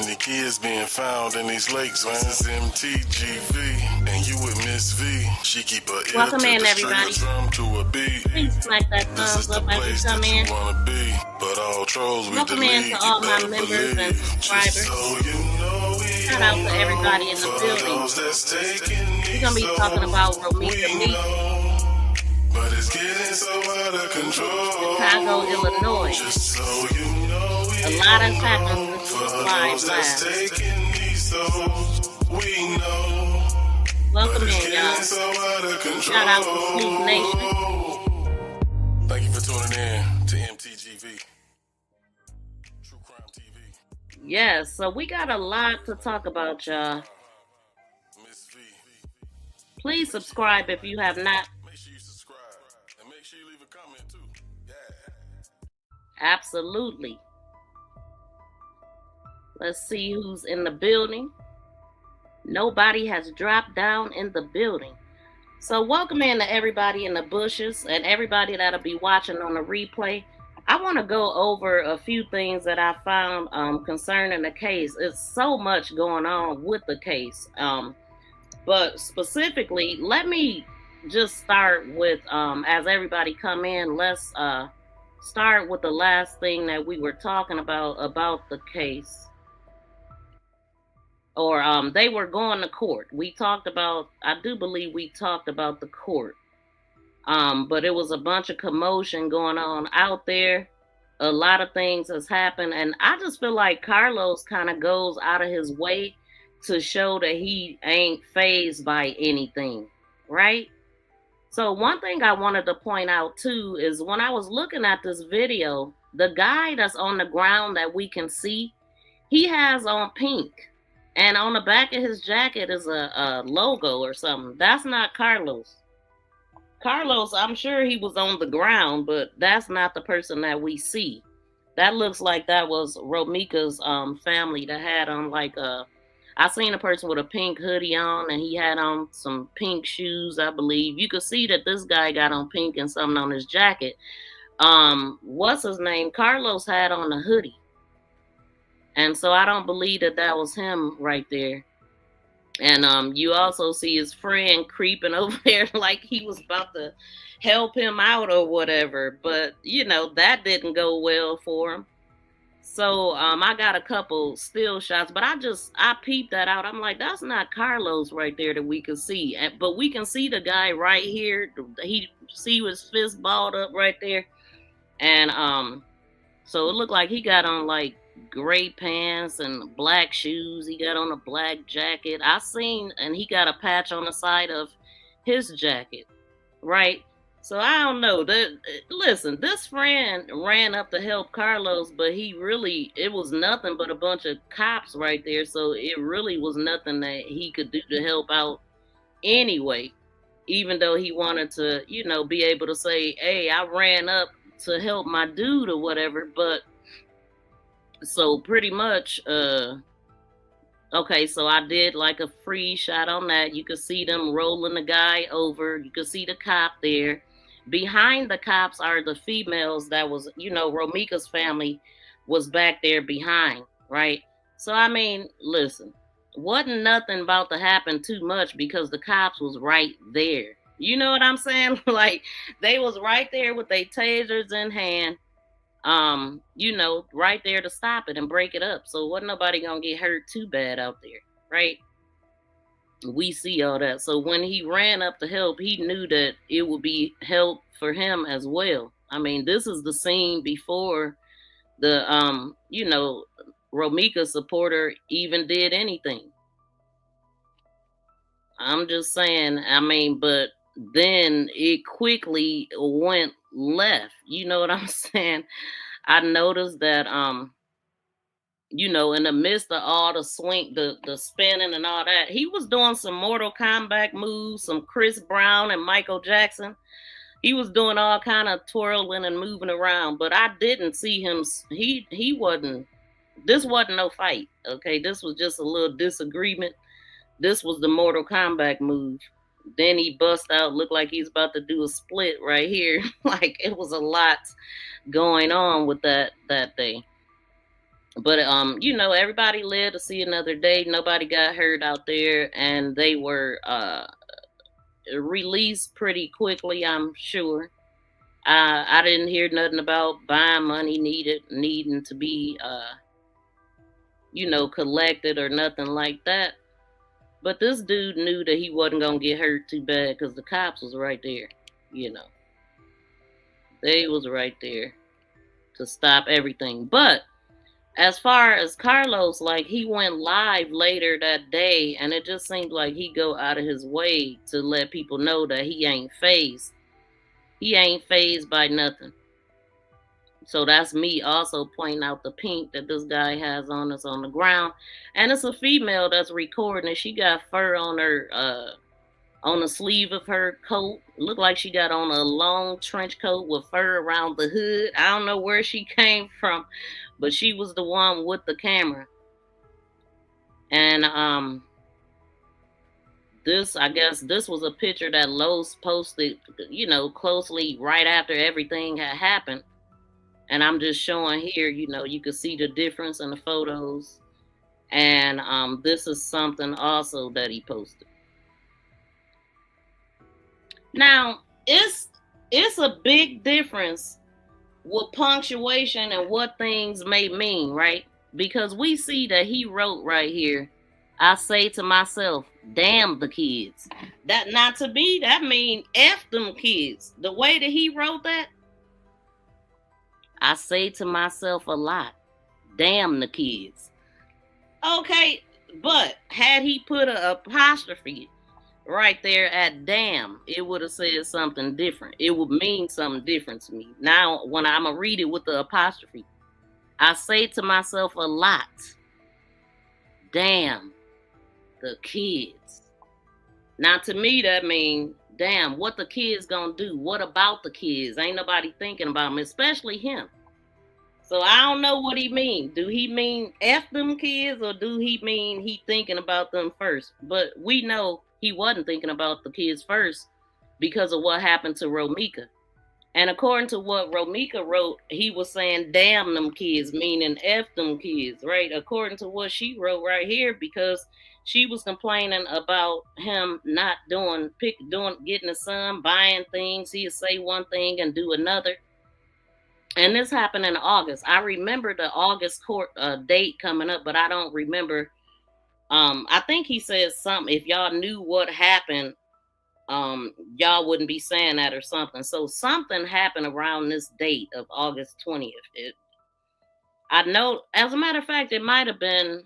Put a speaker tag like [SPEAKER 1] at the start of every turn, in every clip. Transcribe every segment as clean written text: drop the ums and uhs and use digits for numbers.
[SPEAKER 1] many kids being found in these lakes, man. This is MTGV, and you with Miss V. She keep her ear
[SPEAKER 2] Welcome
[SPEAKER 1] to
[SPEAKER 2] in,
[SPEAKER 1] the
[SPEAKER 2] everybody.
[SPEAKER 1] string drum to a beat.
[SPEAKER 2] Please smack that thumbs up as you come in.
[SPEAKER 1] But all trolls we
[SPEAKER 2] Welcome in to all my members and subscribers. Shout out to everybody in the building. We're going to be talking about Romeca Meeks,
[SPEAKER 1] but it's getting so out of control.
[SPEAKER 2] Chicago, Illinois. A lot has happened since this live last. Welcome in, y'all. Shout out to Snoop Nation.
[SPEAKER 1] Thank you for tuning in to MTGV. True Crime TV.
[SPEAKER 2] Yes, so we got a lot to talk about, y'all. Please subscribe if you have not.
[SPEAKER 1] Make sure you subscribe and make sure you leave a comment too. Yeah.
[SPEAKER 2] Absolutely. Let's see who's in the building. Nobody has dropped down in the building. So welcome in to everybody in the bushes and everybody that'll be watching on the replay. I want to go over a few things that I found concerning the case. It's so much going on with the case. But specifically, let me just start with, as everybody come in, let's start with the last thing that we were talking about the case. Or they were going to court. We talked about, I do believe we talked about the court. But it was a bunch of commotion going on out there. A lot of things has happened. And I just feel like Carlos kind of goes out of his way to show that he ain't fazed by anything, right? So one thing I wanted to point out too is when I was looking at this video, the guy that's on the ground that we can see, he has on pink. And on the back of his jacket is a logo or something. That's not Carlos. Carlos, I'm sure he was on the ground, but that's not the person that we see. That looks like that was Romeca's family that had on like I seen a person with a pink hoodie on and he had on some pink shoes, I believe. You could see that this guy got on pink and something on his jacket. What's his name? Carlos had on a hoodie. And so I don't believe that that was him right there. And you also see his friend creeping over there like he was about to help him out or whatever. But, you know, that didn't go well for him. So I got a couple still shots, but I peeped that out. I'm like, that's not Carlos right there that we can see. But we can see the guy right here. He see his fist balled up right there. And so it looked like he got on like gray pants and black shoes. He got on a black jacket. I seen, and he got a patch on the side of his jacket, right? So I don't know. Listen, this friend ran up to help Carlos, but it was nothing but a bunch of cops right there. So it really was nothing that he could do to help out anyway, even though he wanted to, you know, be able to say, hey, I ran up to help my dude or whatever. But so pretty much, okay, so I did like a free shot on that. You could see them rolling the guy over. You could see the cop there. Behind the cops are the females that was, you know, Romeca's family was back there behind, right? So, I mean, listen, wasn't nothing about to happen too much because the cops was right there. You know what I'm saying? Like, they was right there with their tasers in hand. You know, right there to stop it and break it up. So wasn't nobody gonna get hurt too bad out there, right? We see all that. So when he ran up to help, he knew that it would be help for him as well. I mean, this is the scene before the you know, Romeca supporter even did anything. I'm just saying, I mean, but then it quickly went left. You know what I'm saying? I noticed that, you know, in the midst of all the swing, the spinning and all that, he was doing some Mortal Kombat moves, some Chris Brown and Michael Jackson. He was doing all kind of twirling and moving around, but I didn't see him. He wasn't, this wasn't no fight. Okay. This was just a little disagreement. This was the Mortal Kombat move. Then he bust out, looked like he's about to do a split right here. Like it was a lot going on with that day. But everybody lived to see another day. Nobody got hurt out there, and they were released pretty quickly, I'm sure. I didn't hear nothing about buying money needing to be collected or nothing like that. But this dude knew that he wasn't gonna get hurt too bad because the cops was right there. They was right there to stop everything. But as far as Carlos, like, he went live later that day, and it just seems like he go out of his way to let people know that he ain't phased. He ain't phased by nothing. So that's me also pointing out the pink that this guy has on us on the ground. And it's a female that's recording it. She got fur on her on the sleeve of her coat. Looked like she got on a long trench coat with fur around the hood. I don't know where she came from, but she was the one with the camera. And I guess this was a picture that Lowe's posted, closely right after everything had happened. And I'm just showing here, you can see the difference in the photos. And this is something also that he posted. Now, it's a big difference with punctuation and what things may mean, right? Because we see that he wrote right here, I say to myself, damn the kids. That, not to me, that mean F them kids. The way that he wrote that, I say to myself a lot, damn the kids. Okay, but had he put an apostrophe right there at damn, it would have said something different. It would mean something different to me. Now, when I'm going to read it with the apostrophe, I say to myself a lot, damn the kids. Now, to me, that means, damn, what the kids gonna do? What about the kids? Ain't nobody thinking about them, especially him. So I don't know what he mean. Do he mean F them kids, or do he mean he thinking about them first? But we know he wasn't thinking about the kids first because of what happened to Romeca. And according to what Romeca wrote, he was saying damn them kids, meaning F them kids, right? According to what she wrote right here, because she was complaining about him not getting a son, buying things. He'd say one thing and do another. And this happened in August. I remember the August court date coming up, but I don't remember. I think he said something. If y'all knew what happened, y'all wouldn't be saying that or something. So something happened around this date of August 20th. I know, as a matter of fact, it might have been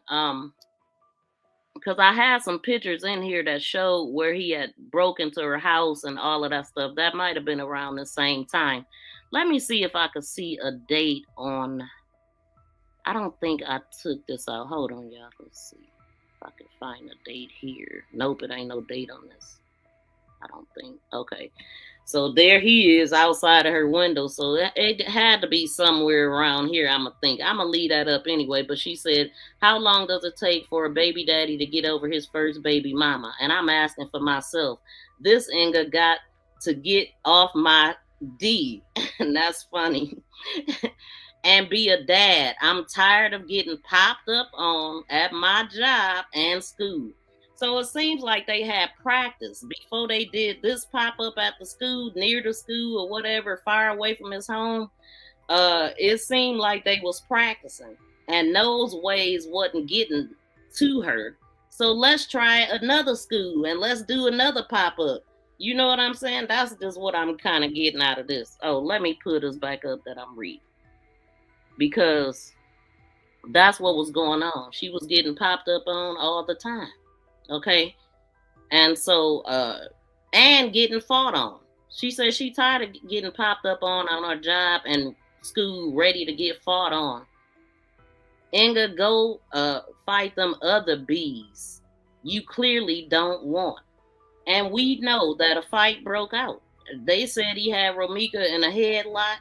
[SPEAKER 2] because I had some pictures in here that showed where he had broke into her house and all of that stuff. That might have been around the same time. Let me see if I could see a date on. I don't think I took this out. Hold on, y'all. Let's see if I can find a date here. Nope, it ain't no date on this. I don't think. Okay. So there he is outside of her window. So it had to be somewhere around here, I'm going to think. I'm going to leave that up anyway. But she said, how long does it take for a baby daddy to get over his first baby mama? And I'm asking for myself. This Inga got to get off my D. And that's funny. And be a dad. I'm tired of getting popped up on at my job and school. So it seems like they had practice before they did this pop-up at the school, near the school or whatever, far away from his home. It seemed like they was practicing, and those ways wasn't getting to her. So let's try another school and let's do another pop-up. You know what I'm saying? That's just what I'm kind of getting out of this. Oh, let me put this back up that I'm reading. Because that's what was going on. She was getting popped up on all the time. Okay, and so and getting fought on. She said she tired of getting popped up on her job and school, ready to get fought on. Inga, go fight them other bees you clearly don't want. And we know that a fight broke out. They said he had Romeca in a headlock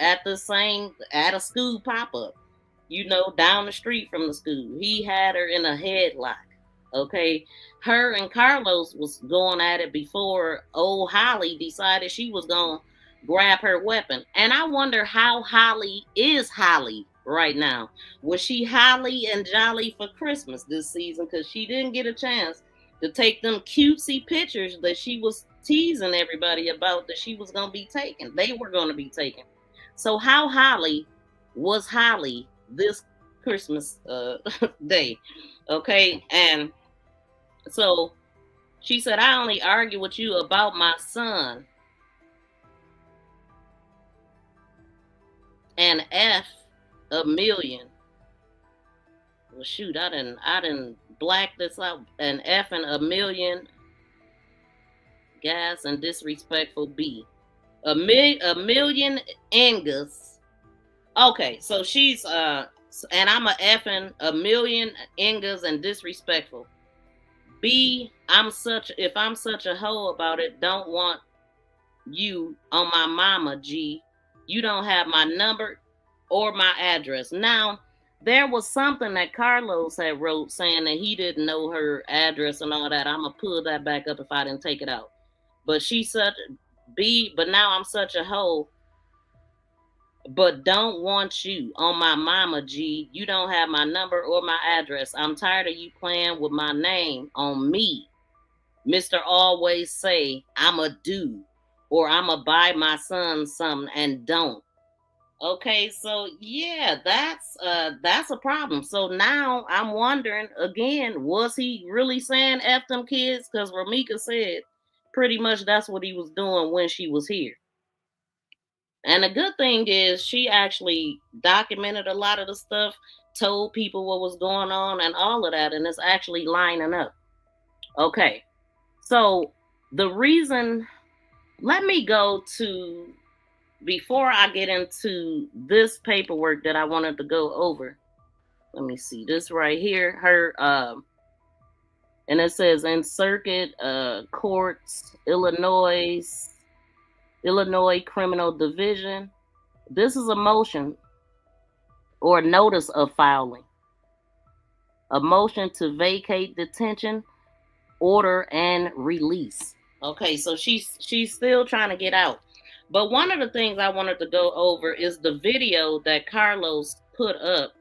[SPEAKER 2] at a school pop-up, down the street from the school. He had her in a headlock. Okay, her and Carlos was going at it before old Holly decided she was going to grab her weapon. And I wonder how Holly is Holly right now. Was she holly and jolly for Christmas this season? Because she didn't get a chance to take them cutesy pictures that she was teasing everybody about that she was going to be taking. They were going to be taken. So how holly was Holly this Christmas day? Okay, and so she said, I only argue with you about my son. And F a million. Well, shoot, I didn't black this out. And F and a million. Gas and disrespectful B. A million Angus. Okay, so she's and I'm a effing a million Angus and disrespectful. B, if I'm such a hoe about it, don't want you on my mama, G. You don't have my number or my address. Now, there was something that Carlos had wrote saying that he didn't know her address and all that. I'm gonna pull that back up if I didn't take it out. But she said B, but now I'm such a hoe. But don't want you on my mama, G. You don't have my number or my address. I'm tired of you playing with my name on me. Mr. Always say I'm a do or I'm a buy my son something and don't. Okay, so yeah, that's a problem. So now I'm wondering again, was he really saying F them kids? Because Romeca said pretty much that's what he was doing when she was here. And the good thing is she actually documented a lot of the stuff, told people what was going on and all of that, and it's actually lining up. Okay. So the reason, let me go to, before I get into this paperwork that I wanted to go over. Let me see this right here. Her and it says in circuit courts, Illinois Criminal Division. This is a motion or notice of filing. A motion to vacate detention order and release. Okay, so she's still trying to get out. But one of the things I wanted to go over is the video that Carlos put up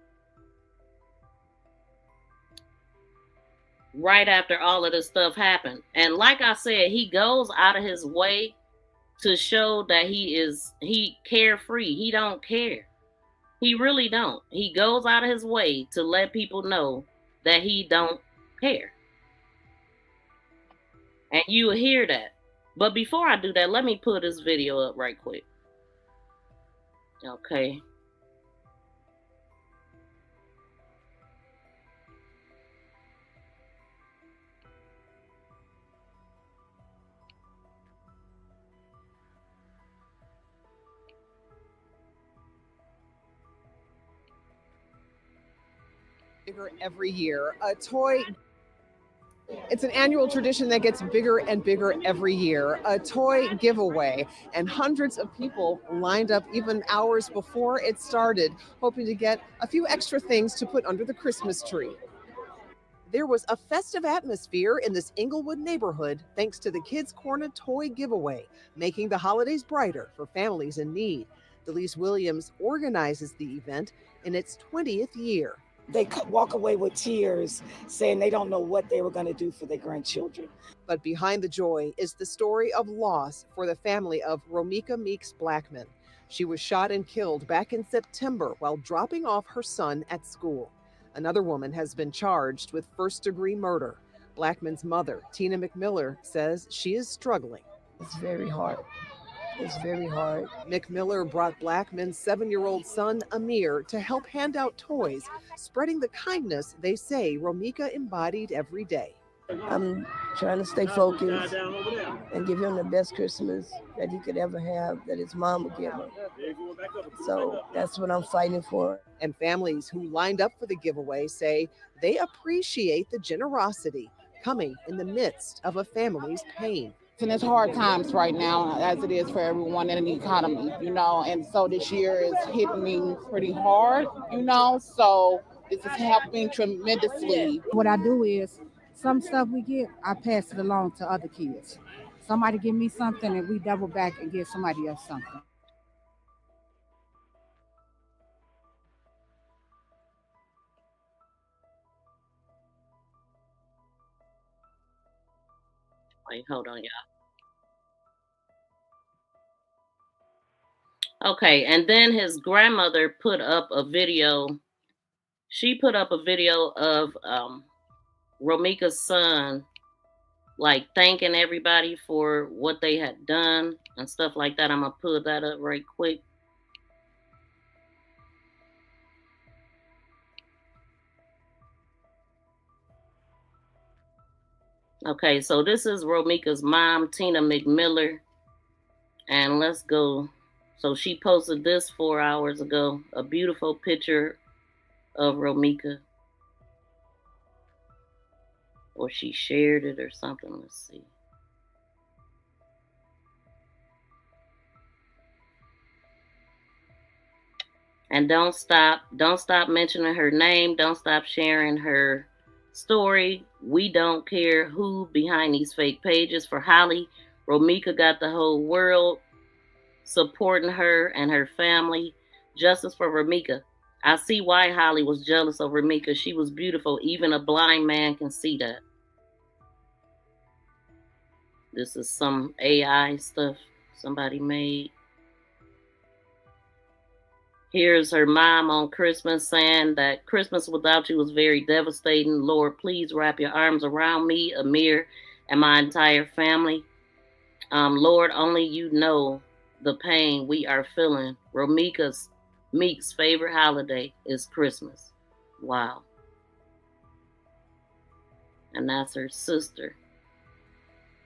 [SPEAKER 2] right after all of this stuff happened. And like I said, he goes out of his way to show that he carefree. He don't care. He really don't. He goes out of his way to let people know that he don't care. And you will hear that. But before I do that, let me put this video up right quick. Okay.
[SPEAKER 3] Bigger every year. A toy. It's an annual tradition that gets bigger and bigger every year. A toy giveaway, and hundreds of people lined up even hours before it started, hoping to get a few extra things to put under the Christmas tree. There was a festive atmosphere in this Inglewood neighborhood thanks to the Kids Corner toy giveaway, making the holidays brighter for families in need. Delise Williams organizes the event in its 20th year.
[SPEAKER 4] They walk away with tears saying they don't know what they were going to do for their grandchildren.
[SPEAKER 3] But behind the joy is the story of loss for the family of Romeca Meeks Blackmon. She was shot and killed back in September while dropping off her son at school. Another woman has been charged with first-degree murder. Blackmon's mother, Tina McMiller, says she is struggling.
[SPEAKER 5] It's very hard. It's very hard.
[SPEAKER 3] McMiller brought Blackmon's 7-year-old son, Amir, to help hand out toys, spreading the kindness they say Romeca embodied every day.
[SPEAKER 5] I'm trying to stay focused and give him the best Christmas that he could ever have, that his mom would give him. So that's what I'm fighting for.
[SPEAKER 3] And families who lined up for the giveaway say they appreciate the generosity coming in the midst of a family's pain.
[SPEAKER 6] And it's hard times right now, as it is for everyone in the economy, and so this year is hitting me pretty hard, so this is helping tremendously.
[SPEAKER 7] What I do is, some stuff we get, I pass it along to other kids. Somebody give me something and we double back and give somebody else something.
[SPEAKER 2] Wait, hold on, y'all. Okay, and then his grandmother put up a video. She put up a video of Romeca's son, like thanking everybody for what they had done and stuff like that. I'm gonna pull that up right quick. Okay, so this is Romeca's mom, Tina McMiller, and let's go. So she posted this 4 hours ago, a beautiful picture of Romeca. Or she shared it or something. Let's see. And don't stop mentioning her name. Don't stop sharing her story. We don't care who behind these fake pages. For Holly, Romeca got the whole world supporting her and her family. Justice for Romeca. I see why Holly was jealous of Romeca. She was beautiful. Even a blind man can see that. This is some AI stuff somebody made. Here's her mom on Christmas saying that Christmas without you was very devastating. Lord, please wrap your arms around me, Amir, and my entire family. Lord, only you know the pain we are feeling. Romeca Meeks' favorite holiday is Christmas. Wow. And that's her sister.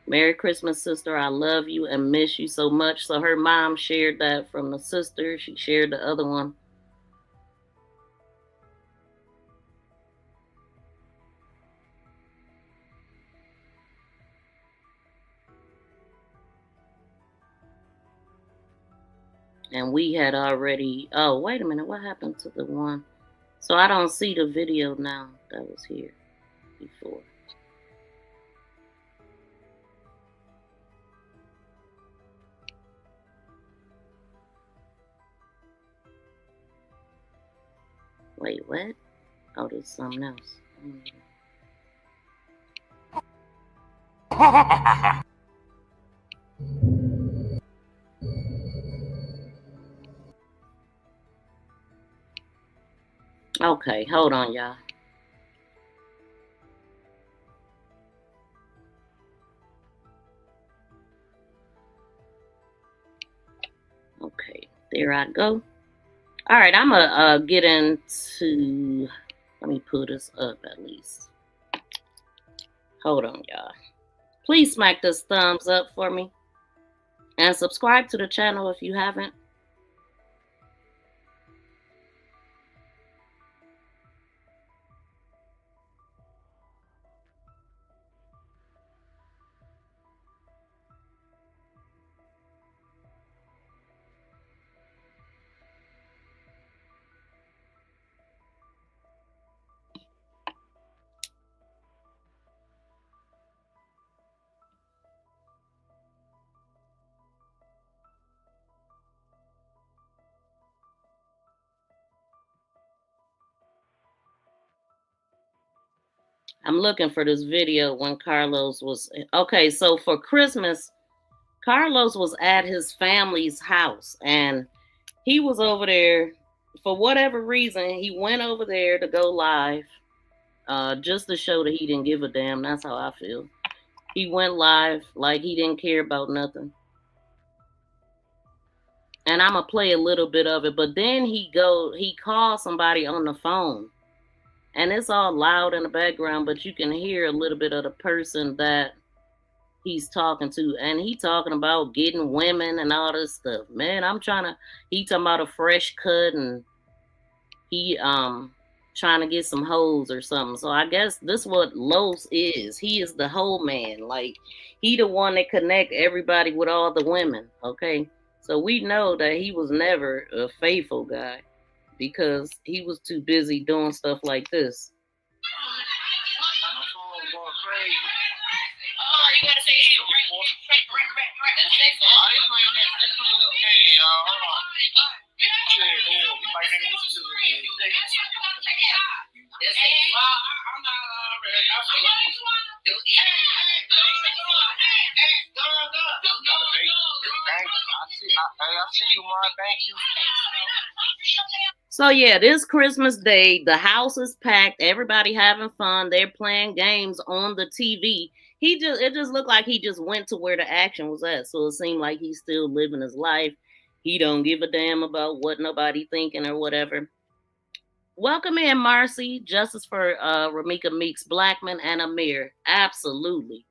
[SPEAKER 2] Merry Christmas, sister. I love you and miss you so much. So her mom shared that from the sister. She shared the other one. And we had already, oh, wait a minute. What happened to the one? So I don't see the video now that was here before. Wait, what? Oh, there's something else. Okay, hold on, y'all. Okay, there I go. All right, I'm gonna get into. Let me pull this up at least. Hold on, y'all. Please smack this thumbs up for me, and subscribe to the channel if you haven't. I'm looking for this video when Carlos was okay. So for Christmas, Carlos was at his family's house and he was over there for whatever reason. He went over there to go live, just to show that he didn't give a damn. That's how I feel. He went live like he didn't care about nothing. And I'm gonna play a little bit of it, but then he called somebody on the phone. And it's all loud in the background, but you can hear a little bit of the person that he's talking to. And he talking about getting women and all this stuff. Man, he talking about a fresh cut and he trying to get some hoes or something. So I guess this is what Los is. He is the whole man. Like, he the one that connect everybody with all the women, okay? So we know that he was never a faithful guy, because he was too busy doing stuff like this.
[SPEAKER 8] I see you, Mar. Thank you.
[SPEAKER 2] So yeah, this Christmas Day, the house is packed. Everybody having fun. They're playing games on the TV. It just looked like he just went to where the action was at. So it seemed like he's still living his life. He don't give a damn about what nobody thinking or whatever. Welcome in, Marcy. Justice for Romeca Meeks Blackmon and Amir. Absolutely.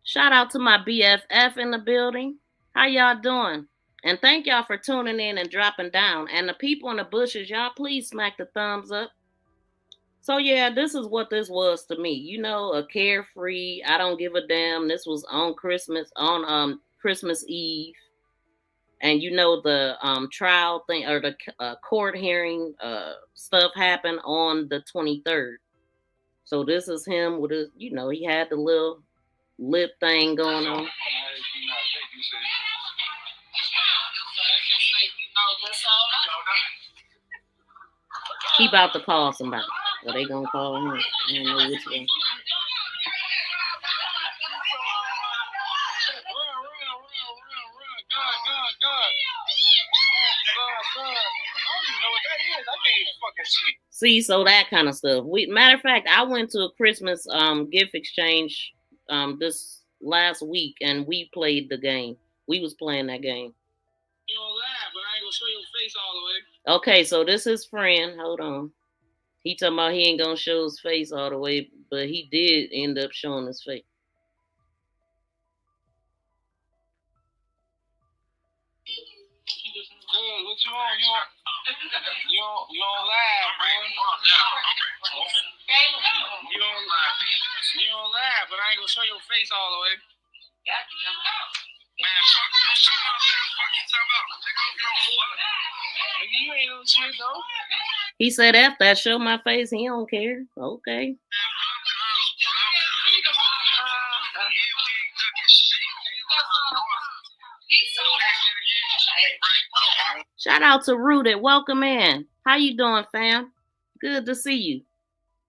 [SPEAKER 2] Shout out to my BFF in the building. How y'all doing? And thank y'all for tuning in and dropping down. And the people in the bushes, y'all please smack the thumbs up. So yeah, this is what this was to me. You know, a carefree, I don't give a damn. This was on Christmas Eve. And you know the trial thing or the court hearing stuff happened on the 23rd. So this is him with his, you know, he had the little lip thing going on. He about to call somebody. Or they gonna call him. I don't know which one. See, so that kind of stuff. Matter of fact, I went to a Christmas gift exchange this last week, and we played the game. We was playing that game.
[SPEAKER 8] You don't laugh, but I ain't gonna show your face all the way.
[SPEAKER 2] Okay, so this is friend. Hold on. He talking about he ain't gonna show his face all the way, but he did end up showing his face.
[SPEAKER 8] Good, what you on? You don't laugh, man. You don't laugh, but I ain't gonna show your face all the way. You ain't no shit though.
[SPEAKER 2] He said after I show my face, he don't care. Okay. Shout out to Rooted. Welcome in. How you doing, fam? Good to see you.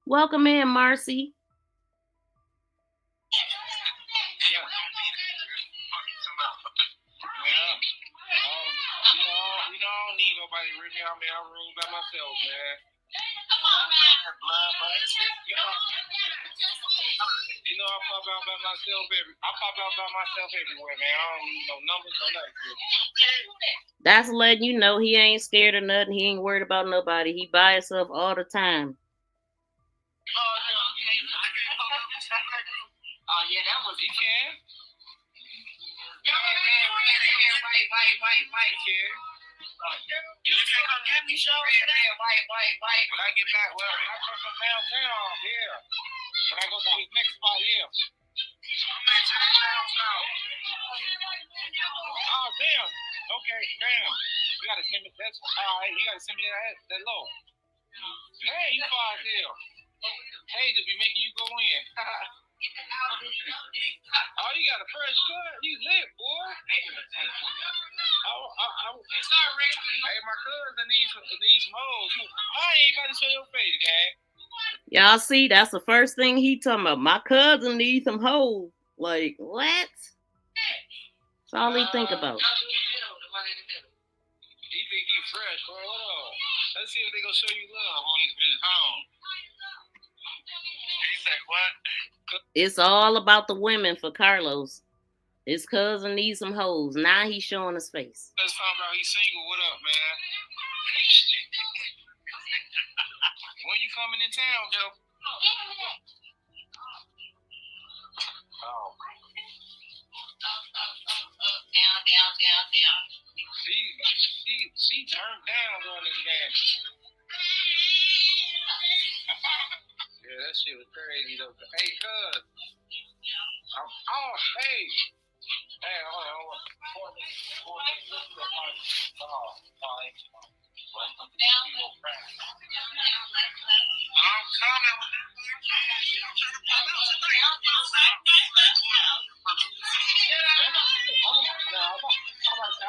[SPEAKER 2] Welcome in, Marcy.
[SPEAKER 8] I don't need nobody really. I mean, I roll by myself, man. You know, I pop out by myself everywhere, man. I don't need no numbers or nothing.
[SPEAKER 2] That's letting you know he ain't scared of nothing. He ain't worried about nobody. He by himself all the time.
[SPEAKER 8] Oh yeah, that was he can. White kid. You can't come get me, show. White. When I get back, when I come from downtown, yeah. When I go to this next spot, yeah. Oh damn. Okay, damn. You gotta send me that. All right, you gotta send me that low. Hey, you far as hell. Hey, to be making you go in. Oh, you got a fresh cut? You lit, boy. Hey, my cousin needs some hoes. I ain't about to show your face, gang.
[SPEAKER 2] Y'all see, that's the first thing he talking about. My cousin needs some hoes. Like, what? That's all he think about.
[SPEAKER 8] He think he fresh, bro. Hold on. Let's see if they gonna show you love on this bitch home. He say what?
[SPEAKER 2] It's all about the women for Carlos. His cousin needs some hoes. Now he's showing his face.
[SPEAKER 8] Let's talk about he's single. What up, man? When you coming in town, Joe? Oh. Down. She turned down on this man. Yeah, that shit was crazy though. Hey, cuz. Hey. Hey, hold on. I'm coming.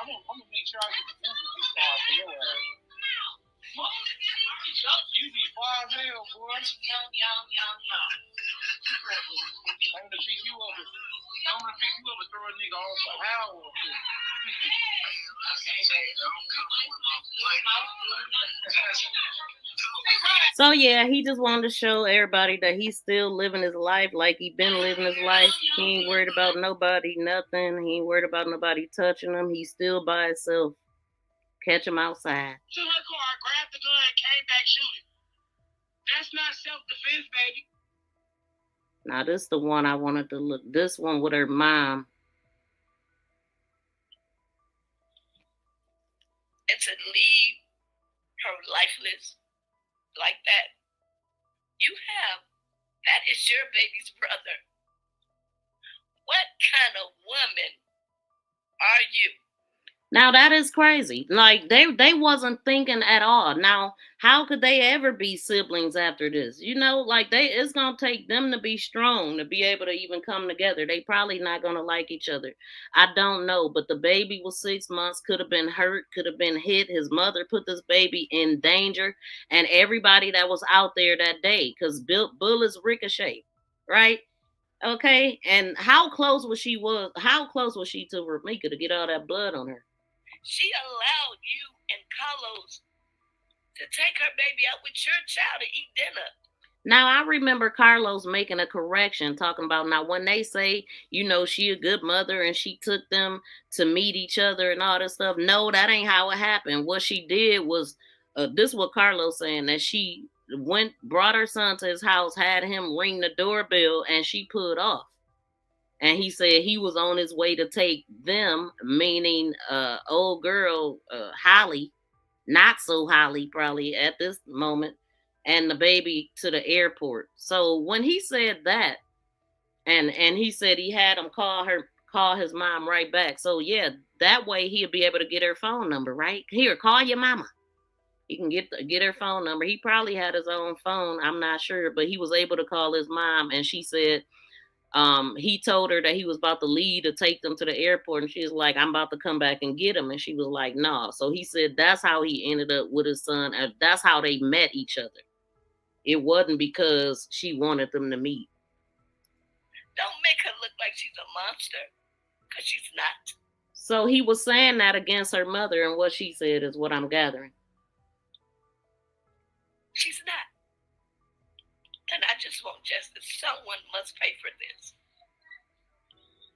[SPEAKER 8] I'm gonna make sure I get the food card for your ass. You be far as hell, boy. I'm gonna pick you up. I'm gonna pick you up and throw a nigga off the hour or two.
[SPEAKER 2] So yeah, he just wanted to show everybody that he's still living his life like he been living his life. He ain't worried about nobody, nothing. He ain't worried about nobody touching him. He's still by himself. Catch him outside.
[SPEAKER 8] To her car, grabbed the gun, came back shooting. That's not self-defense, baby.
[SPEAKER 2] Now this is the one I wanted to look. This one with her mom.
[SPEAKER 9] And to leave her lifeless like that, that is your baby's brother. What kind of woman are you?
[SPEAKER 2] Now that is crazy. Like they wasn't thinking at all. Now, how could they ever be siblings after this? You know, like it's gonna take them to be strong to be able to even come together. They probably not gonna like each other. I don't know, but the baby was 6 months, could have been hurt, could have been hit. His mother put this baby in danger, and everybody that was out there that day, because bullets ricochet, right? Okay, and how close was she to Romeca to get all that blood on her?
[SPEAKER 9] She allowed you and Carlos to take her baby out with your child to eat dinner.
[SPEAKER 2] Now, I remember Carlos making a correction, talking about now when they say, you know, she a good mother and she took them to meet each other and all this stuff. No, that ain't how it happened. What she did was, this is what Carlos saying, that she brought her son to his house, had him ring the doorbell, and she put off. And he said he was on his way to take them, meaning old girl Holly, not so Holly probably at this moment, and the baby to the airport. So when he said that, and he said he had him call his mom right back. So yeah, that way he'll be able to get her phone number, right? Here, call your mama. He can get her phone number. He probably had his own phone. I'm not sure, but he was able to call his mom, and she said, he told her that he was about to leave to take them to the airport, and she was like, I'm about to come back and get him. And she was like, no. So he said that's how he ended up with his son. That's how they met each other. It wasn't because she wanted them to meet.
[SPEAKER 9] Don't make her look like she's a monster, because she's not.
[SPEAKER 2] So he was saying that against her mother, and what she said is what I'm gathering.
[SPEAKER 9] She's not. And I just want justice. Someone must pay for this.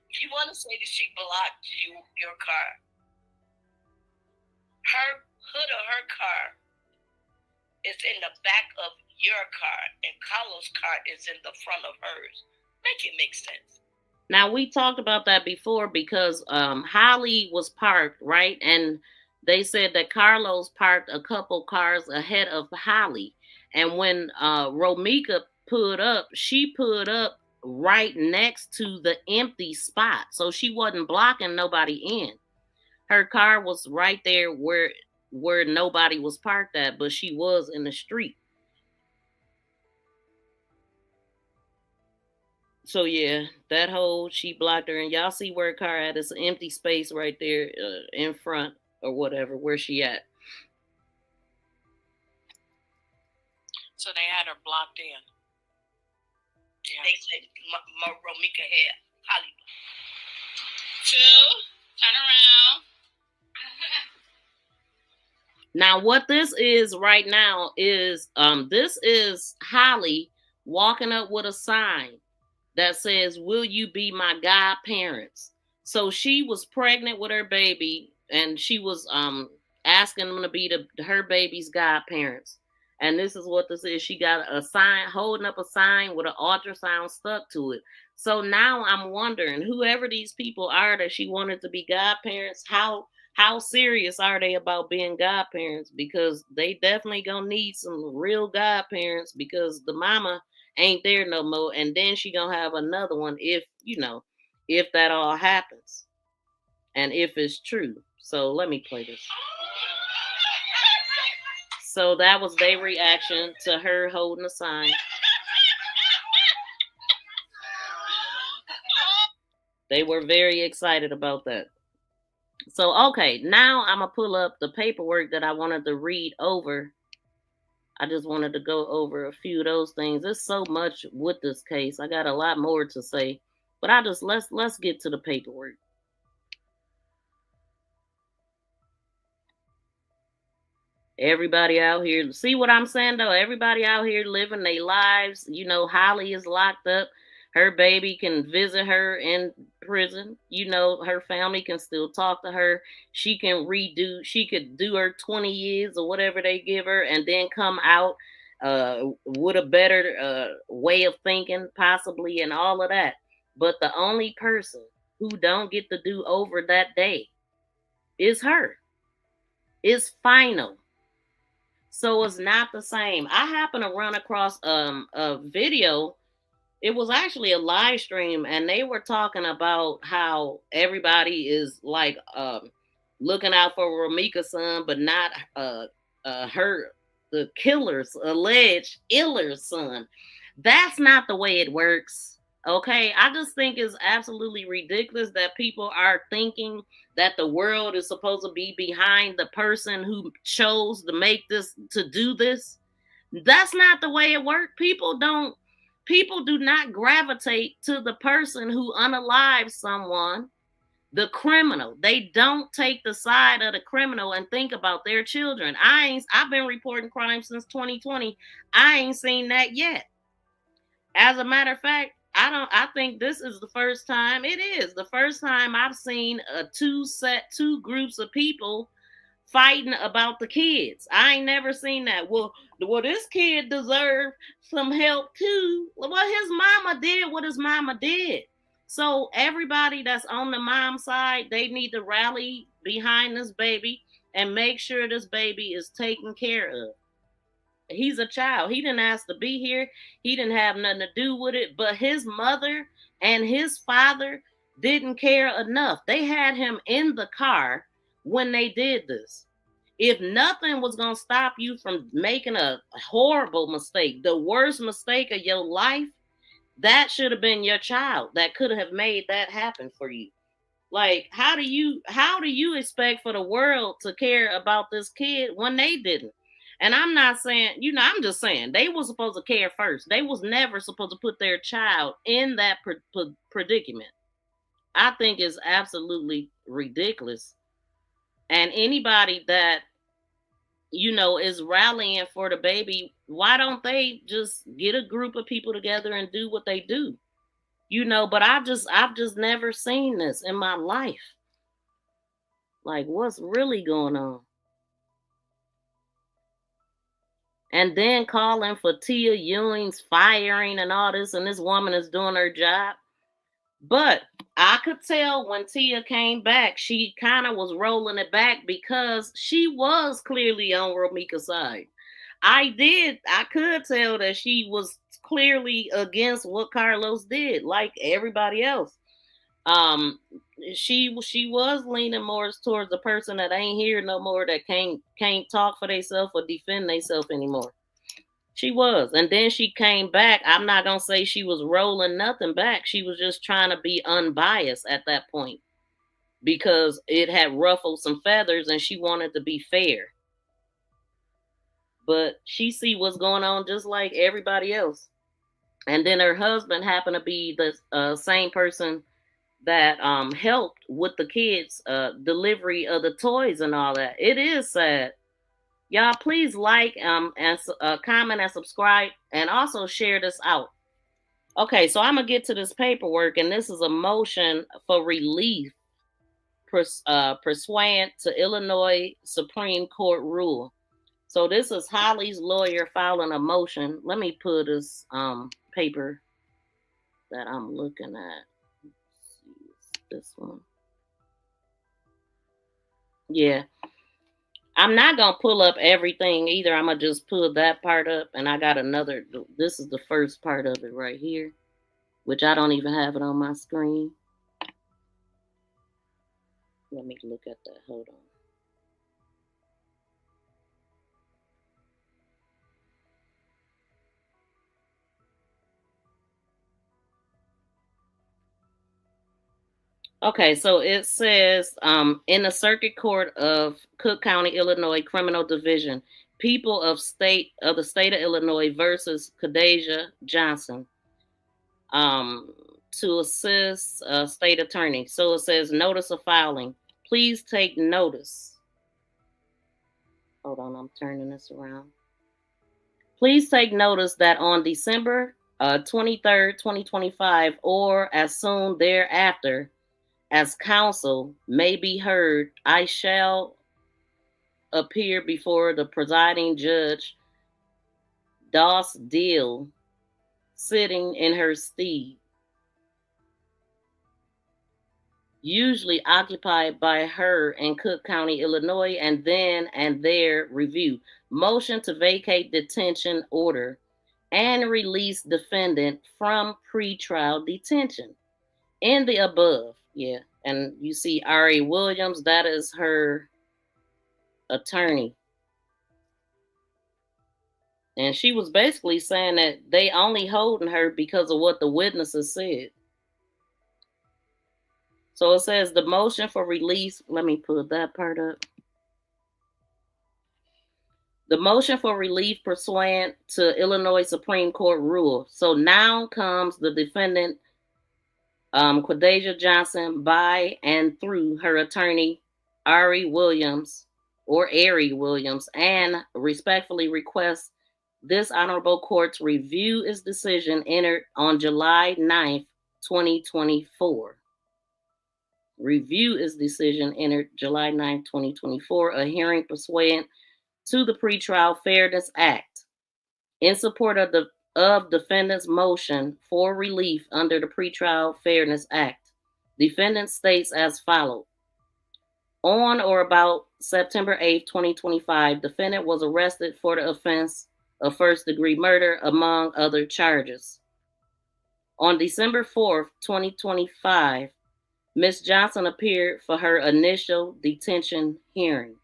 [SPEAKER 9] If you want to say that she blocked your car, her hood of her car is in the back of your car, and Carlos' car is in the front of hers. Make it make sense.
[SPEAKER 2] Now, we talked about that before because Holly was parked, right? And they said that Carlos parked a couple cars ahead of Holly. And when Romeca put up, she put up right next to the empty spot. So she wasn't blocking nobody in. Her car was right there where nobody was parked at, but she was in the street. So yeah, she blocked her, and y'all see where her car at. It's an empty space right there in front or whatever, where she at.
[SPEAKER 9] So they had her blocked in. Yeah. They said Romeca had Hollywood. 2, turn around.
[SPEAKER 2] Now, what this is right now is this is Holly walking up with a sign that says, "Will you be my godparents?" So she was pregnant with her baby, and she was asking them to be her baby's godparents. And this is what this is. She got a sign, holding up a sign with an ultrasound stuck to it. So now I'm wondering, whoever these people are that she wanted to be godparents, how serious are they about being godparents? Because they definitely gonna need some real godparents, because the mama ain't there no more. And then she gonna have another one if that all happens. And if it's true. So let me play this. So that was their reaction to her holding a sign. They were very excited about that. So, okay, now I'm going to pull up the paperwork that I wanted to read over I just wanted to go over a few of those things. There's so much with this case. I got a lot more to say, but let's get to the paperwork. Everybody out here, see what I'm saying though? Everybody out here living their lives. You know, Holly is locked up. Her baby can visit her in prison. You know, her family can still talk to her. She could do her 20 years or whatever they give her and then come out with a better way of thinking, possibly, and all of that. But the only person who don't get to do over that day is her. It's final. So it's not the same. I happened to run across a video. It was actually a live stream, and they were talking about how everybody is like looking out for Romeca's son, but not the killer's alleged killer's son. That's not the way it works. Okay, I just think it's absolutely ridiculous that people are thinking that the world is supposed to be behind the person who chose to make this, to do this. That's not the way it works. People do not gravitate to the person who unalives someone, the criminal. They don't take the side of the criminal and think about their children. I've been reporting crime since 2020. I ain't seen that yet. As a matter of fact, I think this is the first time. It is the first time I've seen two groups of people fighting about the kids. I ain't never seen that. Well, this kid deserved some help too. Well, his mama did what his mama did. So everybody that's on the mom side, they need to rally behind this baby and make sure this baby is taken care of. He's a child. He didn't ask to be here. He didn't have nothing to do with it. But his mother and his father didn't care enough. They had him in the car when they did this. If nothing was going to stop you from making a horrible mistake, the worst mistake of your life, that should have been your child that could have made that happen for you. Like, how do you expect for the world to care about this kid when they didn't? And I'm not saying, I'm just saying they were supposed to care first. They was never supposed to put their child in that predicament. I think it's absolutely ridiculous. And anybody that, is rallying for the baby, why don't they just get a group of people together and do what they do? But I've just never seen this in my life. Like, what's really going on? And then calling for Tia Ewing's firing and all this, and this woman is doing her job. But I could tell when Tia came back, she kind of was rolling it back because she was clearly on Romeca's side. I could tell that she was clearly against what Carlos did, like everybody else. She was leaning more towards the person that ain't here no more, that can't talk for themselves or defend themselves anymore. She was. And then she came back. I'm not going to say she was rolling nothing back. She was just trying to be unbiased at that point because it had ruffled some feathers and she wanted to be fair. But she see what's going on just like everybody else. And then her husband happened to be the same person that helped with the kids' delivery of the toys and all that. It is sad. Y'all, please like and comment and subscribe, and also share this out. Okay, so I'm going to get to this paperwork, and this is a motion for relief pursuant to Illinois Supreme Court rule. So this is Holly's lawyer filing a motion. Let me put this paper that I'm looking at. This one. Yeah. I'm not going to pull up everything either. I'm going to just pull that part up. And I got another. This is the first part of it right here, which I don't even have it on my screen. Let me look at that. Hold on. Okay, so it says in the Circuit Court of Cook County, Illinois, Criminal Division, People of the state of Illinois versus Quadajah Johnson, to assist state attorney. So it says notice of filing. Please take notice. Hold on, I'm turning this around. Please take notice that on December 23rd, 2025, or as soon thereafter, as counsel may be heard, I shall appear before the presiding judge, Doss Deal, sitting in her stead, usually occupied by her in Cook County, Illinois, and then and there review. Motion to vacate detention order and release defendant from pretrial detention. In the above, yeah. And you see R.A. Williams, that is her attorney. And she was basically saying that they only holding her because of what the witnesses said. So it says the motion for release, let me pull that part up. The motion for relief pursuant to Illinois Supreme Court rule. So now comes the defendant, Quadajah Johnson, by and through her attorney, Ari Williams, or Ari Williams, and respectfully request this honorable court's review its decision entered on July 9th, 2024. Review its decision entered July 9th, 2024, a hearing pursuant to the Pretrial Fairness Act in support of defendant's motion for relief under the Pretrial Fairness Act. Defendant states as follows. On or about September 8th, 2025, defendant was arrested for the offense of first-degree murder, among other charges. On December 4th, 2025, Ms. Johnson appeared for her initial detention hearing.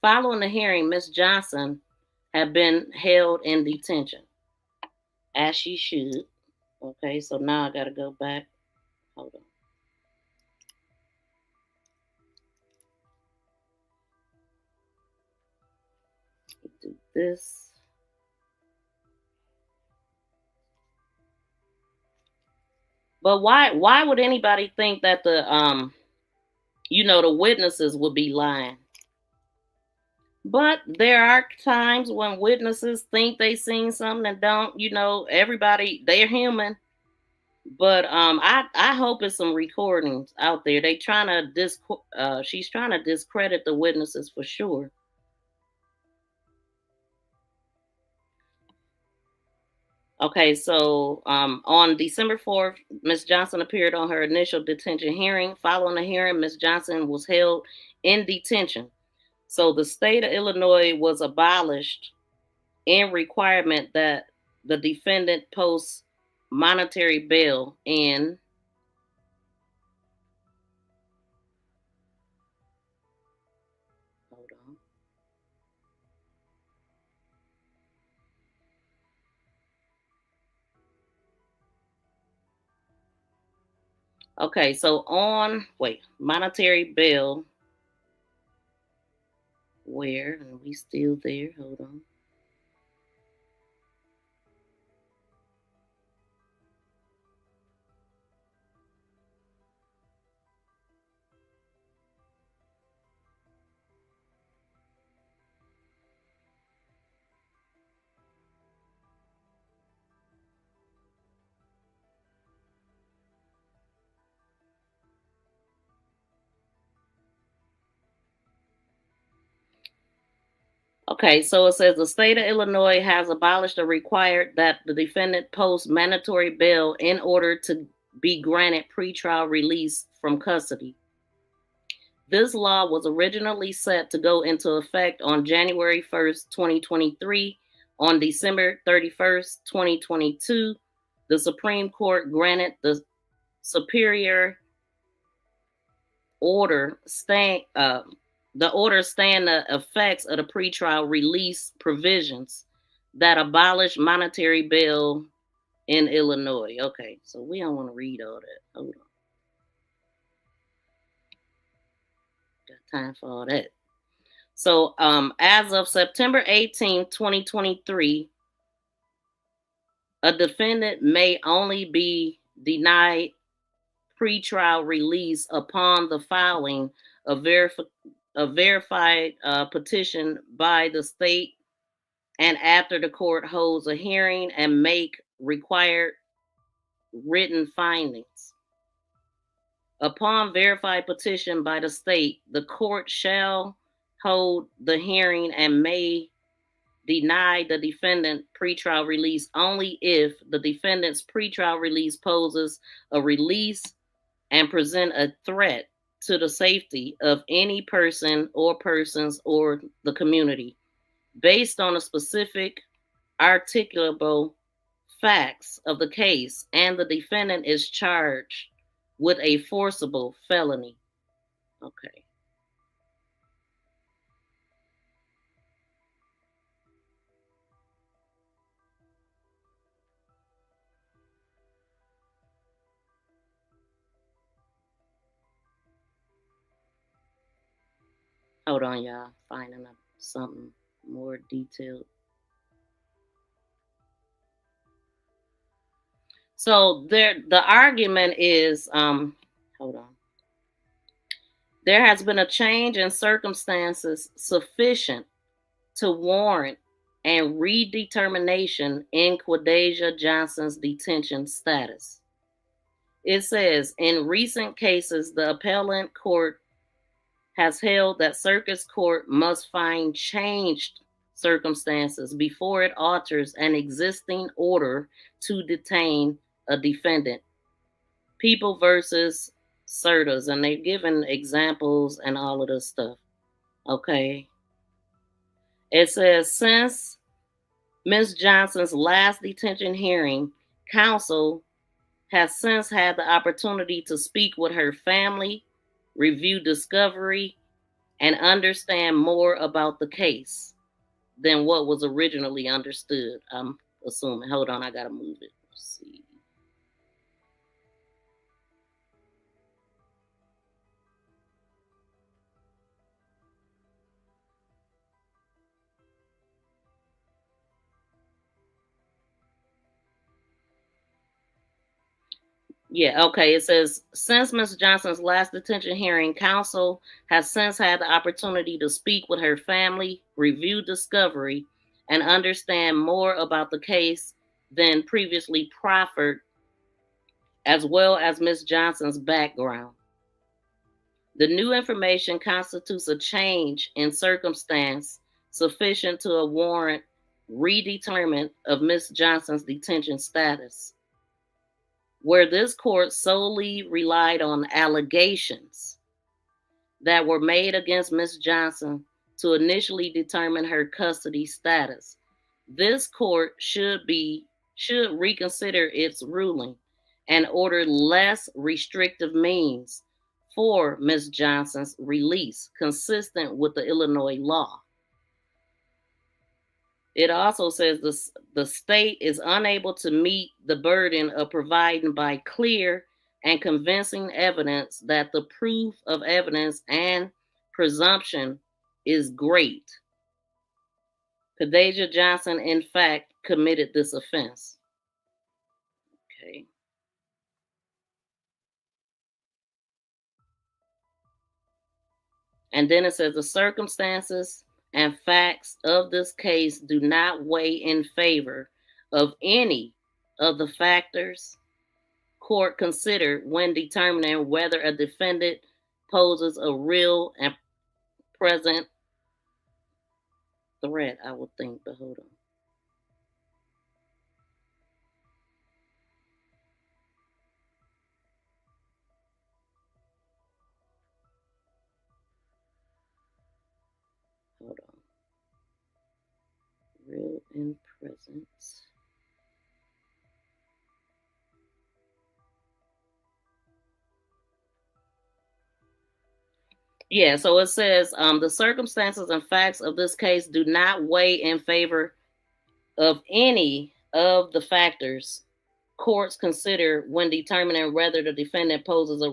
[SPEAKER 2] Following the hearing, Ms. Johnson had been held in detention, as she should. Okay, so now I got to go back. Hold on. Do this. But why would anybody think that the witnesses would be lying? But there are times when witnesses think they seen something and don't, everybody, they're human. But I hope it's some recordings out there. She's trying to discredit the witnesses for sure. Okay, so on December 4th, Ms. Johnson appeared on her initial detention hearing. Following the hearing, Ms. Johnson was held in detention. So the state of Illinois was abolished in requirement that the defendant post monetary bail in Okay, so monetary bail. Where? Are we still there? Hold on. Okay, so it says the state of Illinois has abolished or required that the defendant post mandatory bail in order to be granted pretrial release from custody. This law was originally set to go into effect on January 1st, 2023. On December 31st, 2022, the Supreme Court granted the superior order staying the effects of the pretrial release provisions that abolish monetary bail in Illinois. Okay, so we don't want to read all that. Hold on. Got time for all that. So as of September 18, 2023, a defendant may only be denied pretrial release upon the filing of verified petition by the state and after the court holds a hearing and make required written findings. Upon verified petition by the state, the court shall hold the hearing and may deny the defendant pretrial release only if the defendant's pretrial release poses a release and present a threat to the safety of any person or persons or the community based on a specific articulable facts of the case and the defendant is charged with a forcible felony. Okay. Hold on, y'all. Finding something more detailed. So the argument is, hold on. There has been a change in circumstances sufficient to warrant and redetermination in Quadajah Johnson's detention status. It says, in recent cases, the appellate court has held that circuit court must find changed circumstances before it alters an existing order to detain a defendant. People versus Sertas, and they've given examples and all of this stuff. Okay. It says, since Ms. Johnson's last detention hearing, counsel has since had the opportunity to speak with her family, review discovery, and understand more about the case than what was originally understood. I'm assuming. Hold on, I gotta move it. Let's see. Yeah, okay. It says, since Ms. Johnson's last detention hearing, counsel has since had the opportunity to speak with her family, review discovery, and understand more about the case than previously proffered, as well as Ms. Johnson's background. The new information constitutes a change in circumstance sufficient to warrant redetermination of Ms. Johnson's detention status. Where this court solely relied on allegations that were made against Ms. Johnson to initially determine her custody status, this court should reconsider its ruling and order less restrictive means for Ms. Johnson's release, consistent with the Illinois law. It also says the state is unable to meet the burden of providing by clear and convincing evidence that the proof of evidence and presumption is great. Quadajah Johnson, in fact, committed this offense. Okay. And then it says the circumstances and facts of this case do not weigh in favor of any of the factors court considered when determining whether a defendant poses a real and present threat, I would think, but hold on. Hold on. Real and present. Yeah, so it says the circumstances and facts of this case do not weigh in favor of any of the factors courts consider when determining whether the defendant poses a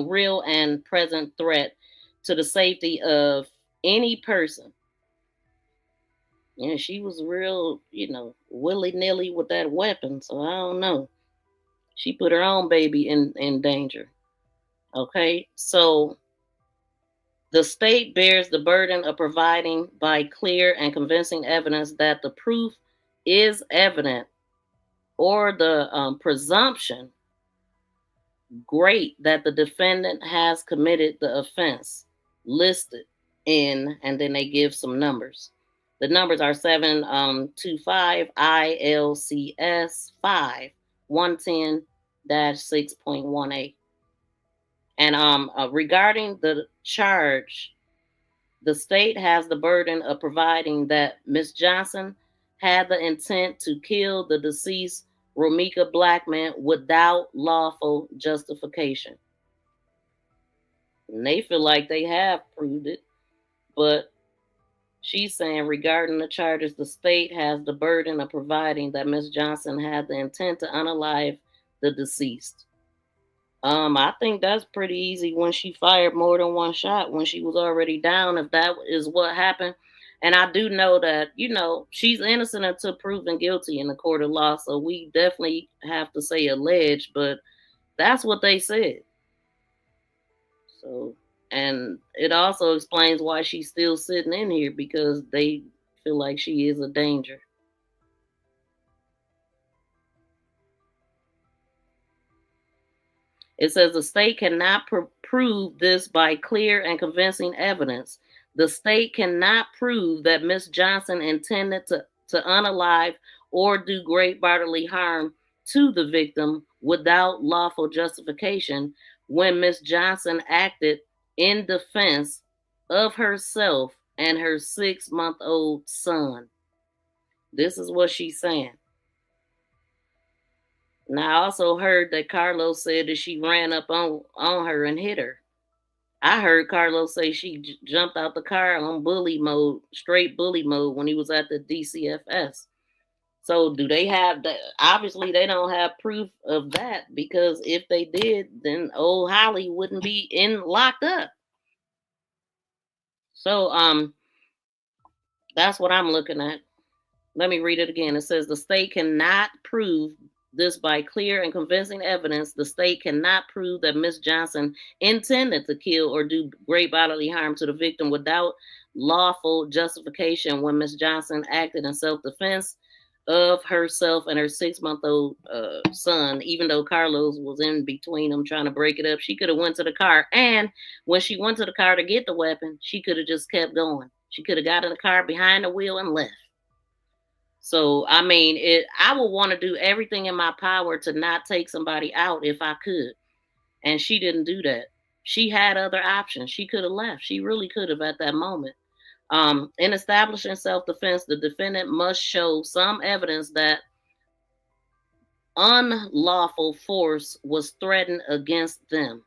[SPEAKER 2] real and present threat to the safety of any person. And she was real, willy-nilly with that weapon. So I don't know. She put her own baby in danger. Okay, so the state bears the burden of providing by clear and convincing evidence that the proof is evident or the presumption great that the defendant has committed the offense listed in, and then they give some numbers. The numbers are 725 ILCS 5 110-6.18. And regarding the charge, the state has the burden of providing that Ms. Johnson had the intent to kill the deceased Romeca Blackmon without lawful justification. And they feel like they have proved it, but she's saying regarding the charges, the state has the burden of providing that Ms. Johnson had the intent to unalive the deceased. I think that's pretty easy when she fired more than one shot when she was already down, if that is what happened. And I do know that, she's innocent until proven guilty in the court of law. So we definitely have to say alleged, but that's what they said. So, and it also explains why she's still sitting in here, because they feel like she is a danger. It says the state cannot prove this by clear and convincing evidence. The state cannot prove that Ms. Johnson intended to unalive or do great bodily harm to the victim without lawful justification when Ms. Johnson acted in defense of herself and her 6-month-old son. This is what she's saying. Now, I also heard that Carlos said that she ran up on her and hit her. I heard Carlos say she jumped out the car on bully mode, straight bully mode, when he was at the DCFS. So do they have that? Obviously, they don't have proof of that, because if they did, then old Holly wouldn't be locked up. So that's what I'm looking at. Let me read it again. It says the state cannot prove this by clear and convincing evidence. The state cannot prove that Ms. Johnson intended to kill or do great bodily harm to the victim without lawful justification when Ms. Johnson acted in self-defense of herself and her 6-month-old son. Even though Carlos was in between them trying to break it up, she could have went to the car. And when she went to the car to get the weapon, she could have just kept going. She could have got in the car behind the wheel and left. So, I mean, I would want to do everything in my power to not take somebody out if I could. And she didn't do that. She had other options. She could have left. She really could have at that moment. In establishing self-defense, the defendant must show some evidence that unlawful force was threatened against them.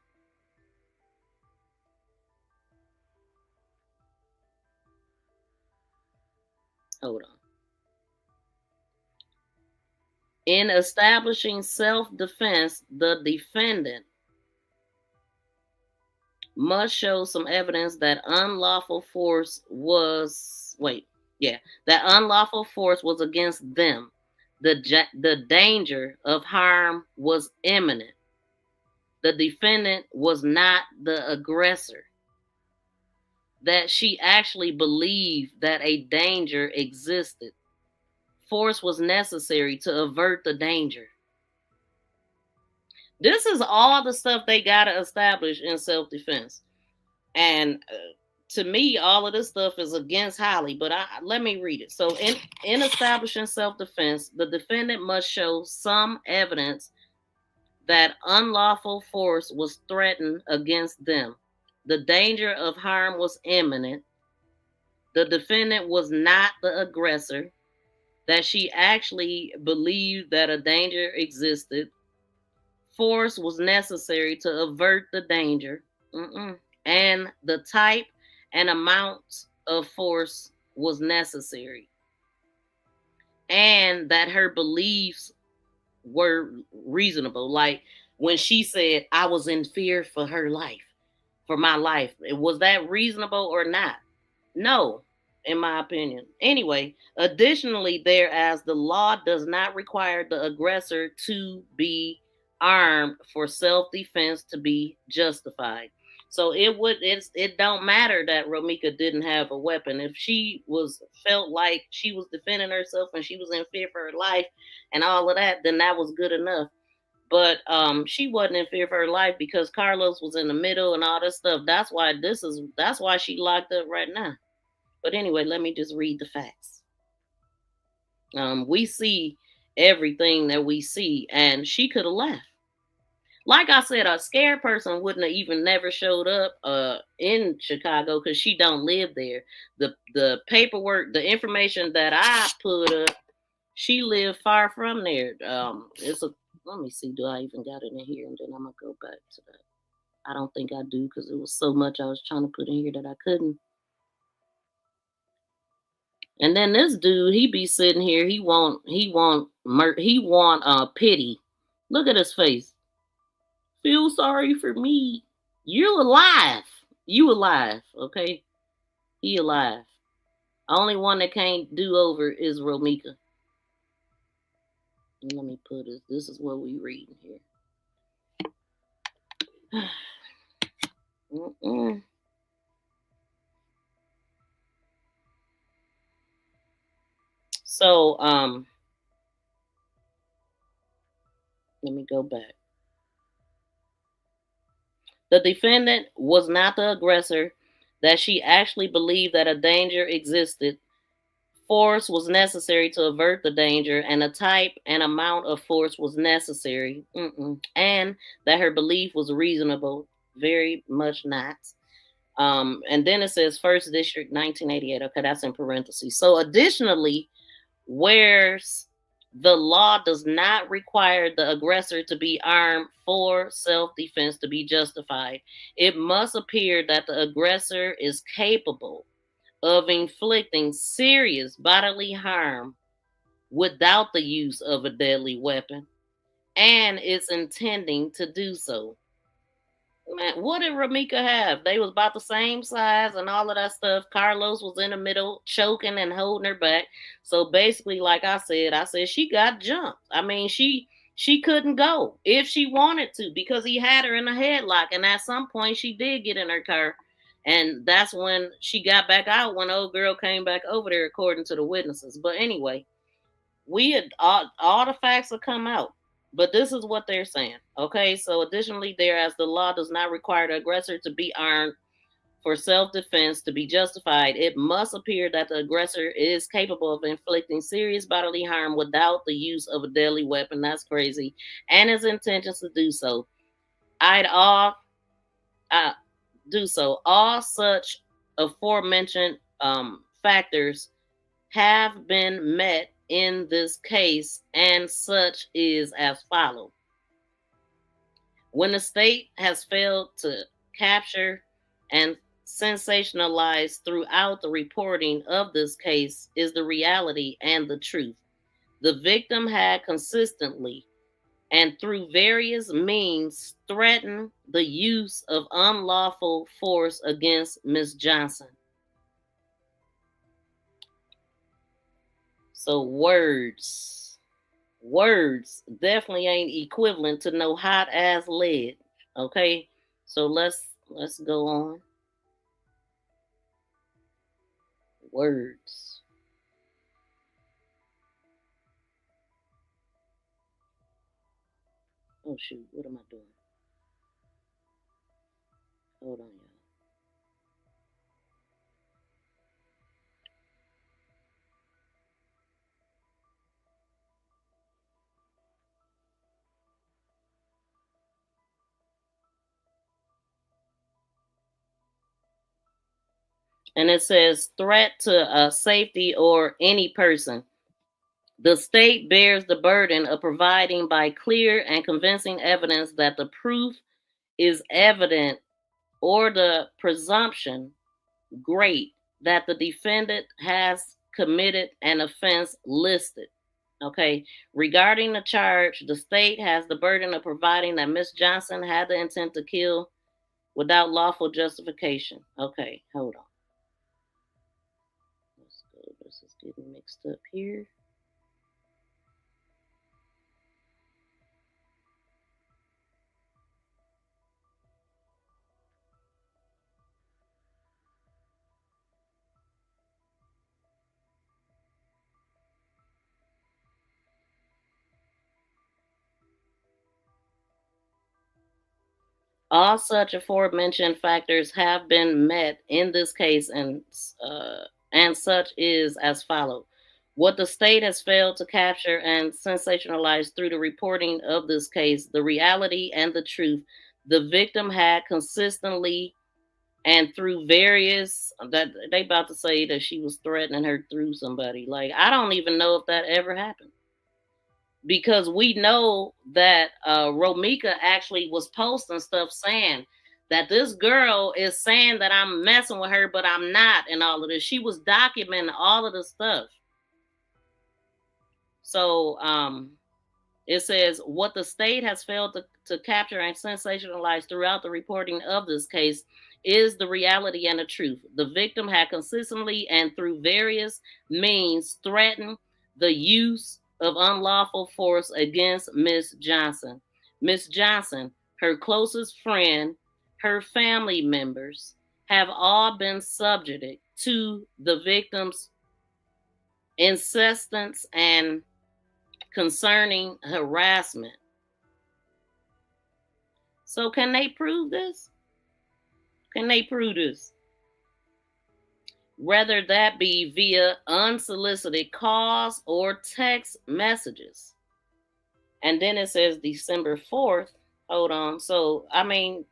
[SPEAKER 2] Hold on. In establishing self-defense, the defendant must show some evidence that unlawful force was against them. The danger of harm was imminent. The defendant was not the aggressor. That she actually believed that a danger existed. Force was necessary to avert the danger. This is all the stuff they got to establish in self-defense. And to me, all of this stuff is against Holly, but let me read it. So in establishing self-defense, the defendant must show some evidence that unlawful force was threatened against them. The danger of harm was imminent. The defendant was not the aggressor. That she actually believed that a danger existed. Force was necessary to avert the danger. And the type and amount of force was necessary. And that her beliefs were reasonable. Like when she said, I was in fear for her life. for my life. Was that reasonable or not? No, in my opinion. Anyway, additionally, thereas the law does not require the aggressor to be armed for self-defense to be justified. So it don't matter that Romeca didn't have a weapon. If she felt like she was defending herself and she was in fear for her life and all of that, then that was good enough. But she wasn't in fear for her life because Carlos was in the middle and all this stuff. That's why she locked up right now. But anyway, let me just read the facts. We see everything that we see, and she could have left. Like I said, a scared person wouldn't have even never showed up in Chicago because she don't live there. The paperwork, the information that I put up, she lived far from there. Let me see, do I even got it in here? And then I'm gonna go back to that. I don't think I do because it was so much I was trying to put in here that I couldn't. And then this dude, he be sitting here, he want pity. Look at his face. Feel sorry for me. You alive. You alive, okay? He alive. Only one that can't do over is Romeca. Let me put it. This is what we reading here. So, let me go back. The defendant was not the aggressor, that she actually believed that a danger existed. Force was necessary to avert the danger, and a type and amount of force was necessary, and that her belief was reasonable. Very much not. And then it says First District, 1988. Okay, that's in parentheses. So additionally, whereas the law does not require the aggressor to be armed for self-defense to be justified, it must appear that the aggressor is capable of inflicting serious bodily harm without the use of a deadly weapon and is intending to do so. Man, what did Romeca have? They was about the same size and all of that stuff. Carlos was in the middle, choking and holding her back. So basically, like I said she got jumped. I mean, she couldn't go if she wanted to because he had her in a headlock. And at some point, she did get in her car. And that's when she got back out when old girl came back over there, according to the witnesses. But anyway, all the facts will come out. But this is what they're saying. Okay, so additionally, as the law does not require the aggressor to be armed for self-defense to be justified, it must appear that the aggressor is capable of inflicting serious bodily harm without the use of a deadly weapon. That's crazy. And his intentions to do so. Do so. All such aforementioned factors have been met in this case, and such is as follows. When the state has failed to capture and sensationalize throughout the reporting of this case is the reality and the truth. The victim had consistently and through various means threatened the use of unlawful force against Miss Johnson. So words definitely ain't equivalent to no hot ass lead. Okay, so let's go on. Words. Oh shoot, what am I doing? Hold on, y'all. And it says threat to safety or any person. The state bears the burden of providing by clear and convincing evidence that the proof is evident or the presumption great that the defendant has committed an offense listed. Okay. Regarding the charge, the state has the burden of providing that Miss Johnson had the intent to kill without lawful justification. Okay, hold on. Let's go. This is getting mixed up here. All such aforementioned factors have been met in this case, and such is as follows. What the state has failed to capture and sensationalize through the reporting of this case, the reality and the truth the victim had consistently and through various, that they about to say that she was threatening her through somebody. Like, I don't even know if that ever happened, because we know that Romeca actually was posting stuff saying that this girl is saying that I'm messing with her, but I'm not, and all of this. She was documenting all of the stuff. So it says, what the state has failed to capture and sensationalize throughout the reporting of this case is the reality and the truth. The victim had consistently and through various means threatened the use of unlawful force against Miss Johnson. Miss Johnson, her closest friend, her family members have all been subjected to the victim's insistence and concerning harassment. So can they prove this? Can they prove this? Whether that be via unsolicited calls or text messages. And then it says December 4th. Hold on. So, I mean,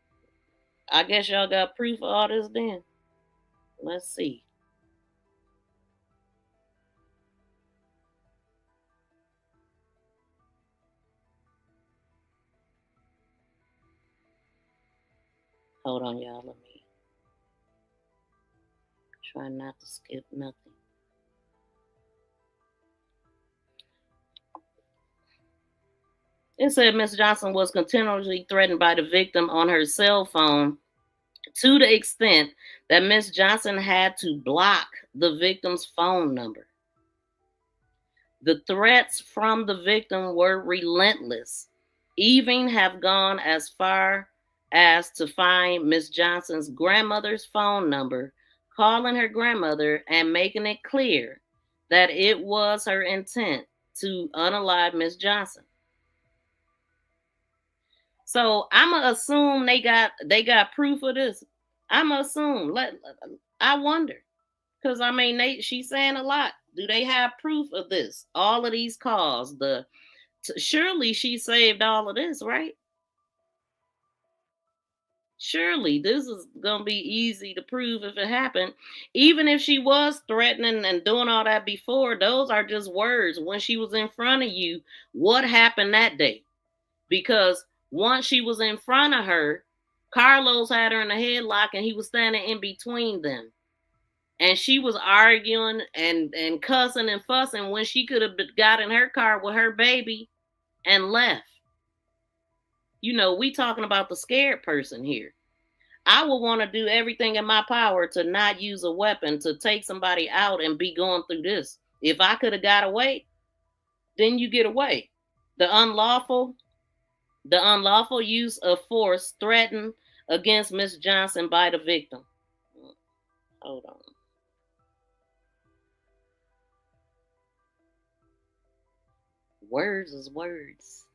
[SPEAKER 2] I guess y'all got proof of all this then. Let's see. Hold on, y'all. Let me try not to skip nothing. It said Miss Johnson was continually threatened by the victim on her cell phone to the extent that Miss Johnson had to block the victim's phone number. The threats from the victim were relentless, even have gone as far as to find Miss Johnson's grandmother's phone number, calling her grandmother and making it clear that it was her intent to unalive Miss Johnson. So I'ma assume they got proof of this. I'ma assume. I wonder, because I mean she's saying a lot. Do they have proof of this? All of these calls. Surely she saved all of this, right? Surely this is gonna be easy to prove if it happened. Even if she was threatening and doing all that before, those are just words. When she was in front of you, what happened that day? Because once she was in front of her, Carlos had her in a headlock and he was standing in between them. And she was arguing and cussing and fussing when she could have got in her car with her baby and left. You know, we talking about the scared person here. I would want to do everything in my power to not use a weapon to take somebody out and be going through this. If I could have got away, then you get away. The unlawful use of force threatened against Miss Johnson by the victim. Hold on. Words is words.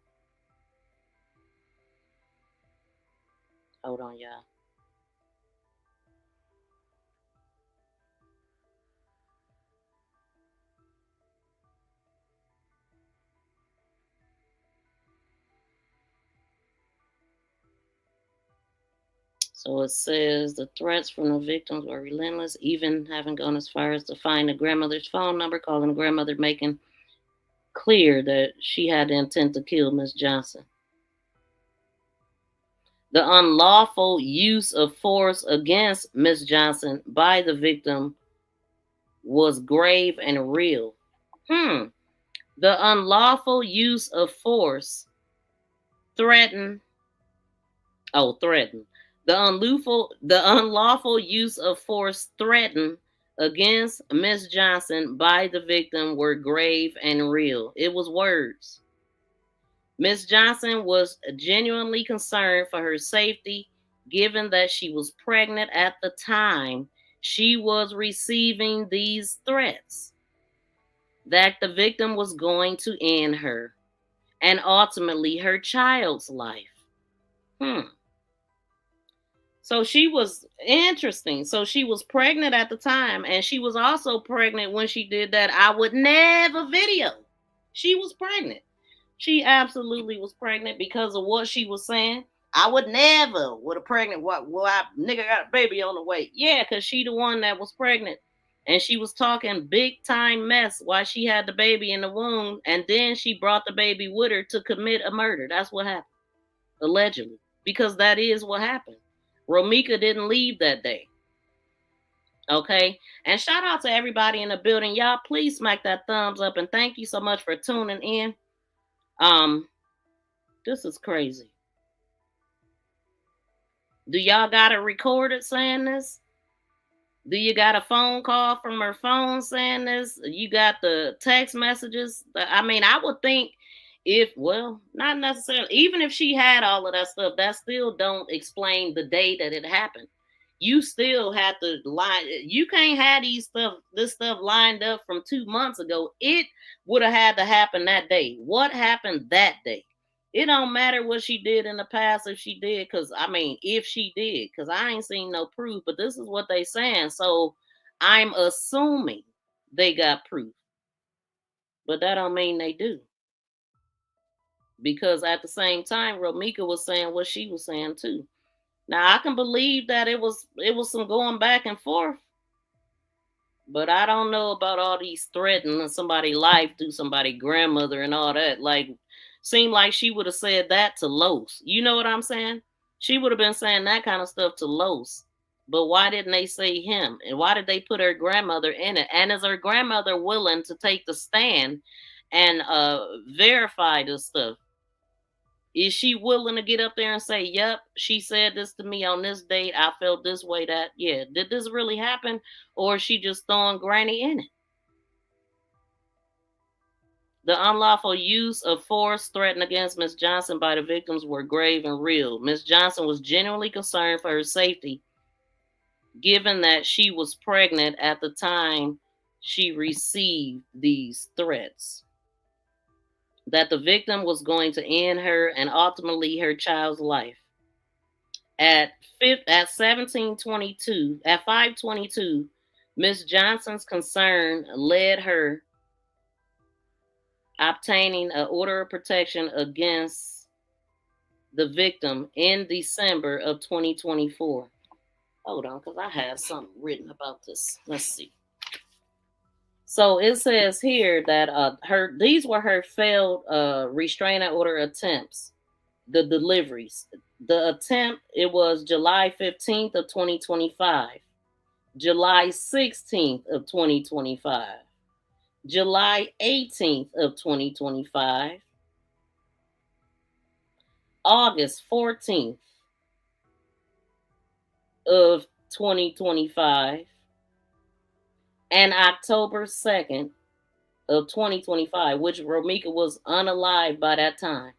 [SPEAKER 2] Hold on, y'all. So it says the threats from the victims were relentless, even having gone as far as to find the grandmother's phone number, calling the grandmother, making clear that she had the intent to kill Miss Johnson. The unlawful use of force against Miss Johnson by the victim was grave and real. The unlawful use of force threatened. The unlawful use of force threatened against Miss Johnson by the victim were grave and real. It was words. Miss Johnson was genuinely concerned for her safety, given that she was pregnant at the time she was receiving these threats, that the victim was going to end her and ultimately her child's life. So she was interesting. So she was pregnant at the time, and she was also pregnant when she did that I would never video. She was pregnant. She absolutely was pregnant because of what she was saying. I would never with a pregnant nigga got a baby on the way. Yeah, because she the one that was pregnant. And she was talking big time mess while she had the baby in the womb, and then she brought the baby with her to commit a murder. That's what happened. Allegedly. Because that is what happened. Romeca didn't leave that day. Okay? And shout out to everybody in the building. Y'all, please smack that thumbs up, and thank you so much for tuning in. This is crazy. Do y'all got it recorded saying this? Do you got a phone call from her phone saying this? You got the text messages? I mean, I would think not necessarily. Even if she had all of that stuff, that still don't explain the day that it happened. You still have to line. You can't have this stuff lined up from 2 months ago. It would have had to happen that day. What happened that day? It don't matter what she did in the past if she did, if she did, because I ain't seen no proof, but this is what they saying. So I'm assuming they got proof. But that don't mean they do. Because at the same time, Romeca was saying what she was saying too. Now I can believe that it was some going back and forth. But I don't know about all these threatening somebody's life through somebody's grandmother and all that. Like, seemed like she would have said that to Los. You know what I'm saying? She would have been saying that kind of stuff to Los. But why didn't they say him? And why did they put her grandmother in it? And is her grandmother willing to take the stand and verify this stuff? Is she willing to get up there and say, yep, she said this to me on this date. I felt this way, that, yeah. Did this really happen? Or is she just throwing granny in it? The unlawful use of force threatened against Miss Johnson by the victims were grave and real. Miss Johnson was genuinely concerned for her safety, given that she was pregnant at the time she received these threats, that the victim was going to end her and ultimately her child's life. At 5:22, Miss Johnson's concern led her obtaining an order of protection against the victim in December of 2024. Hold on, because I have something written about this. Let's see. So it says here that these were her failed restraining order attempts, the deliveries. The attempt, it was July 15th of 2025, July 16th of 2025, July 18th of 2025, August 14th of 2025, and October 2nd of 2025, which Romeca was unalive by that time.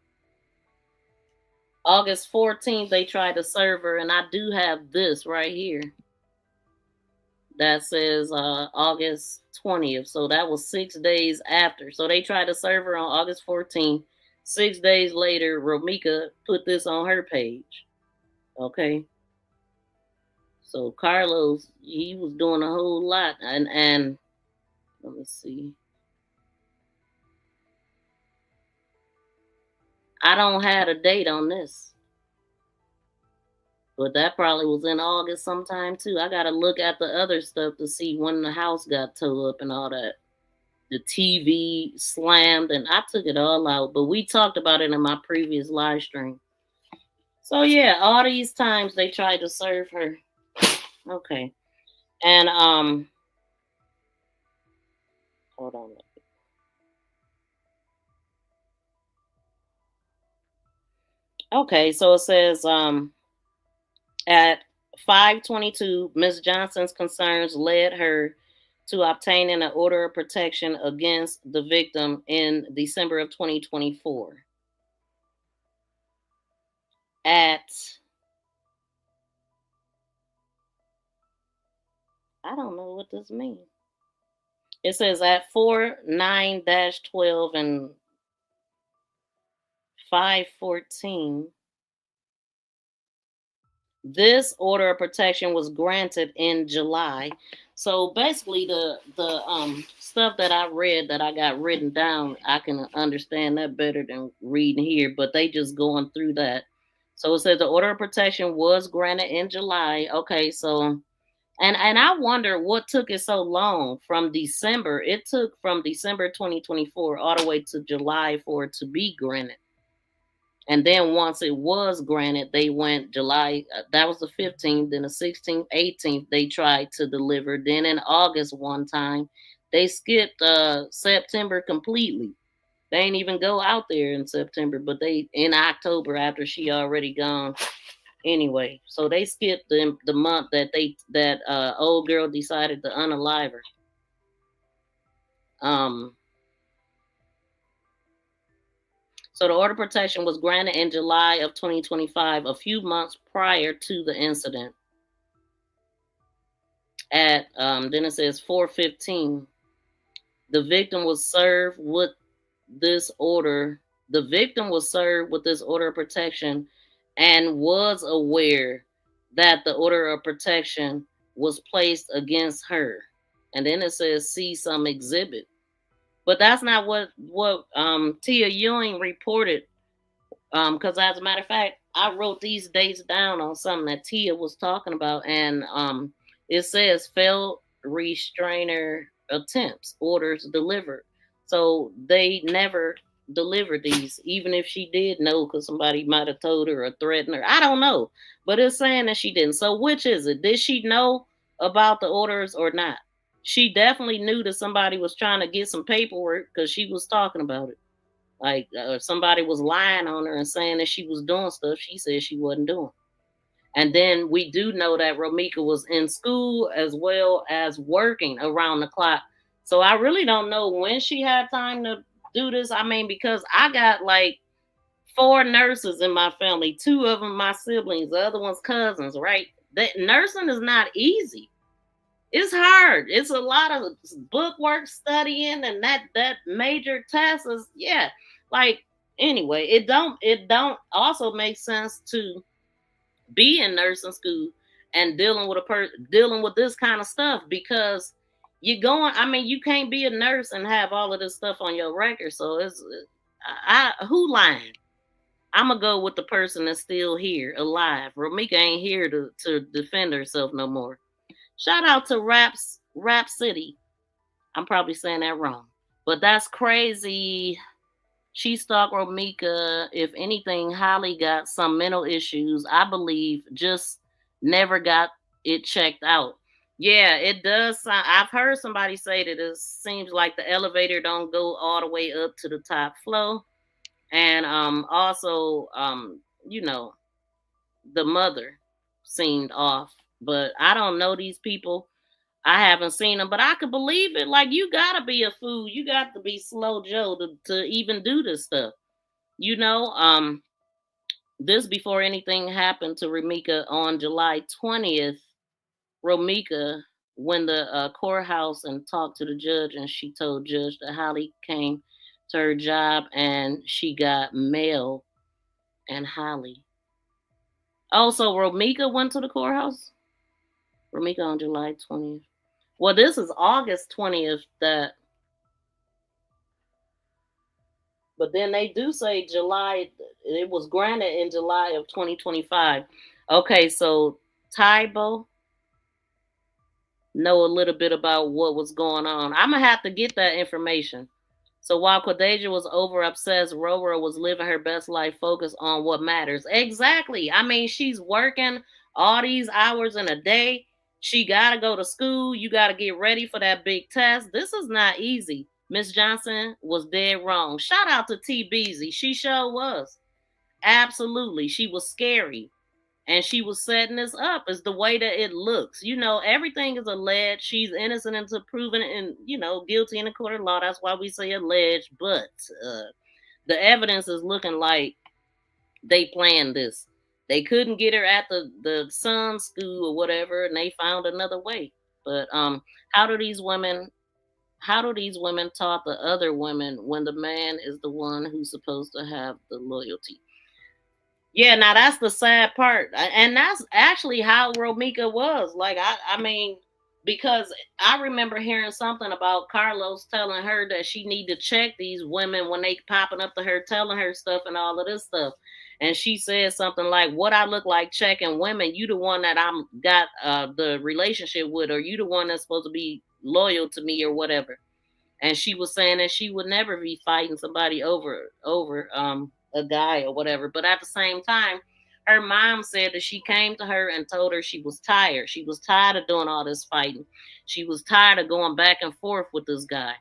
[SPEAKER 2] August 14th, they tried to serve her, and I do have this right here that says August 20th. So that was 6 days after. So they tried to serve her on August 14th. 6 days later, Romeca put this on her page. Okay. So Carlos, he was doing a whole lot. And let me see. I don't have a date on this. But that probably was in August sometime too. I got to look at the other stuff to see when the house got towed up and all that. The TV slammed, and I took it all out. But we talked about it in my previous live stream. So yeah, all these times they tried to serve her. Okay. And hold on. Okay, so it says At 5:22, Ms. Johnson's concerns led her to obtaining an order of protection against the victim in December of 2024. I don't know what this means. It says at 4:9-12 and 5:14. This order of protection was granted in July. So basically, the stuff that I read that I got written down, I can understand that better than reading here. But they just going through that. So it says the order of protection was granted in July. Okay, so and I wonder what took it so long from December. It took from December 2024 all the way to July for it to be granted. And then once it was granted, they went July, that was the 15th, then the 16th, 18th, they tried to deliver. Then in August one time, they skipped September completely. They ain't even go out there in September, but they in October after she already gone anyway. So they skipped the month that old girl decided to unalive her. So the order of protection was granted in July of 2025, a few months prior to the incident. At then it says 4:15, the victim was served with this order. The victim was served with this order of protection and was aware that the order of protection was placed against her. And then it says see some exhibit. But that's not what Tia Ewing reported. Because as a matter of fact, I wrote these dates down on something that Tia was talking about, and it says failed restrainer attempts, orders delivered. So they never delivered these, even if she did know, because somebody might have told her or threatened her. I don't know, but it's saying that she didn't. So which is it? Did she know about the orders or not? She definitely knew that somebody was trying to get some paperwork because she was talking about it. Like somebody was lying on her and saying that she was doing stuff she said she wasn't doing. And then we do know that Romeca was in school as well as working around the clock. So I really don't know when she had time to do this. I mean, because I got like 4 nurses in my family, 2 of them my siblings, the other one's cousins, right? That nursing is not easy. It's hard. It's a lot of book work, studying, and that major test is like anyway. It don't also make sense to be in nursing school and dealing with this kind of stuff because you're going. I mean, you can't be a nurse and have all of this stuff on your record. So it's who lying? I'm gonna go with the person that's still here, alive. Romeca ain't here to defend herself no more. Shout out to Rap City. I'm probably saying that wrong. But that's crazy. She stalked Romeca. If anything, Holly got some mental issues. I believe just never got it checked out. Yeah, it does sound, I've heard somebody say that it seems like the elevator don't go all the way up to the top floor. And also the mother seemed off. But I don't know these people. I haven't seen them, but I could believe it. Like, you gotta be a fool. You got to be slow Joe to even do this stuff. This before anything happened to Romeca on July 20th. Romeca went the courthouse and talked to the judge, and she told Judge that Holly came to her job and she got mail and Holly. Also, Romeca went to the courthouse. Romeca on July 20th. Well, this is August 20th but then they do say July, it was granted in July of 2025. Okay, so Tybo know a little bit about what was going on. I'm going to have to get that information. So while Quadajah was over obsessed, Roro was living her best life, focused on what matters. Exactly. I mean, she's working all these hours in a day. She got to go to school. You got to get ready for that big test. This is not easy. Miss Johnson was dead wrong. Shout out to T. Beezy. She sure was. Absolutely. She was scary. And she was setting this up as the way that it looks. You know, everything is alleged. She's innocent until proven and, you know, guilty in the court of law. That's why we say alleged. But the evidence is looking like they planned this. They couldn't get her at the son's school or whatever, and they found another way. But how do these women taught the other women when the man is the one who's supposed to have the loyalty? Yeah, now that's the sad part. And that's actually how Romeca was. Like, I mean, because I remember hearing something about Carlos telling her that she need to check these women when they popping up to her, telling her stuff and all of this stuff. And she said something like, what I look like checking women, you the one that I'm got the relationship with, or you the one that's supposed to be loyal to me or whatever. And she was saying that she would never be fighting somebody over a guy or whatever. But at the same time, her mom said that she came to her and told her she was tired. She was tired of doing all this fighting. She was tired of going back and forth with this guy.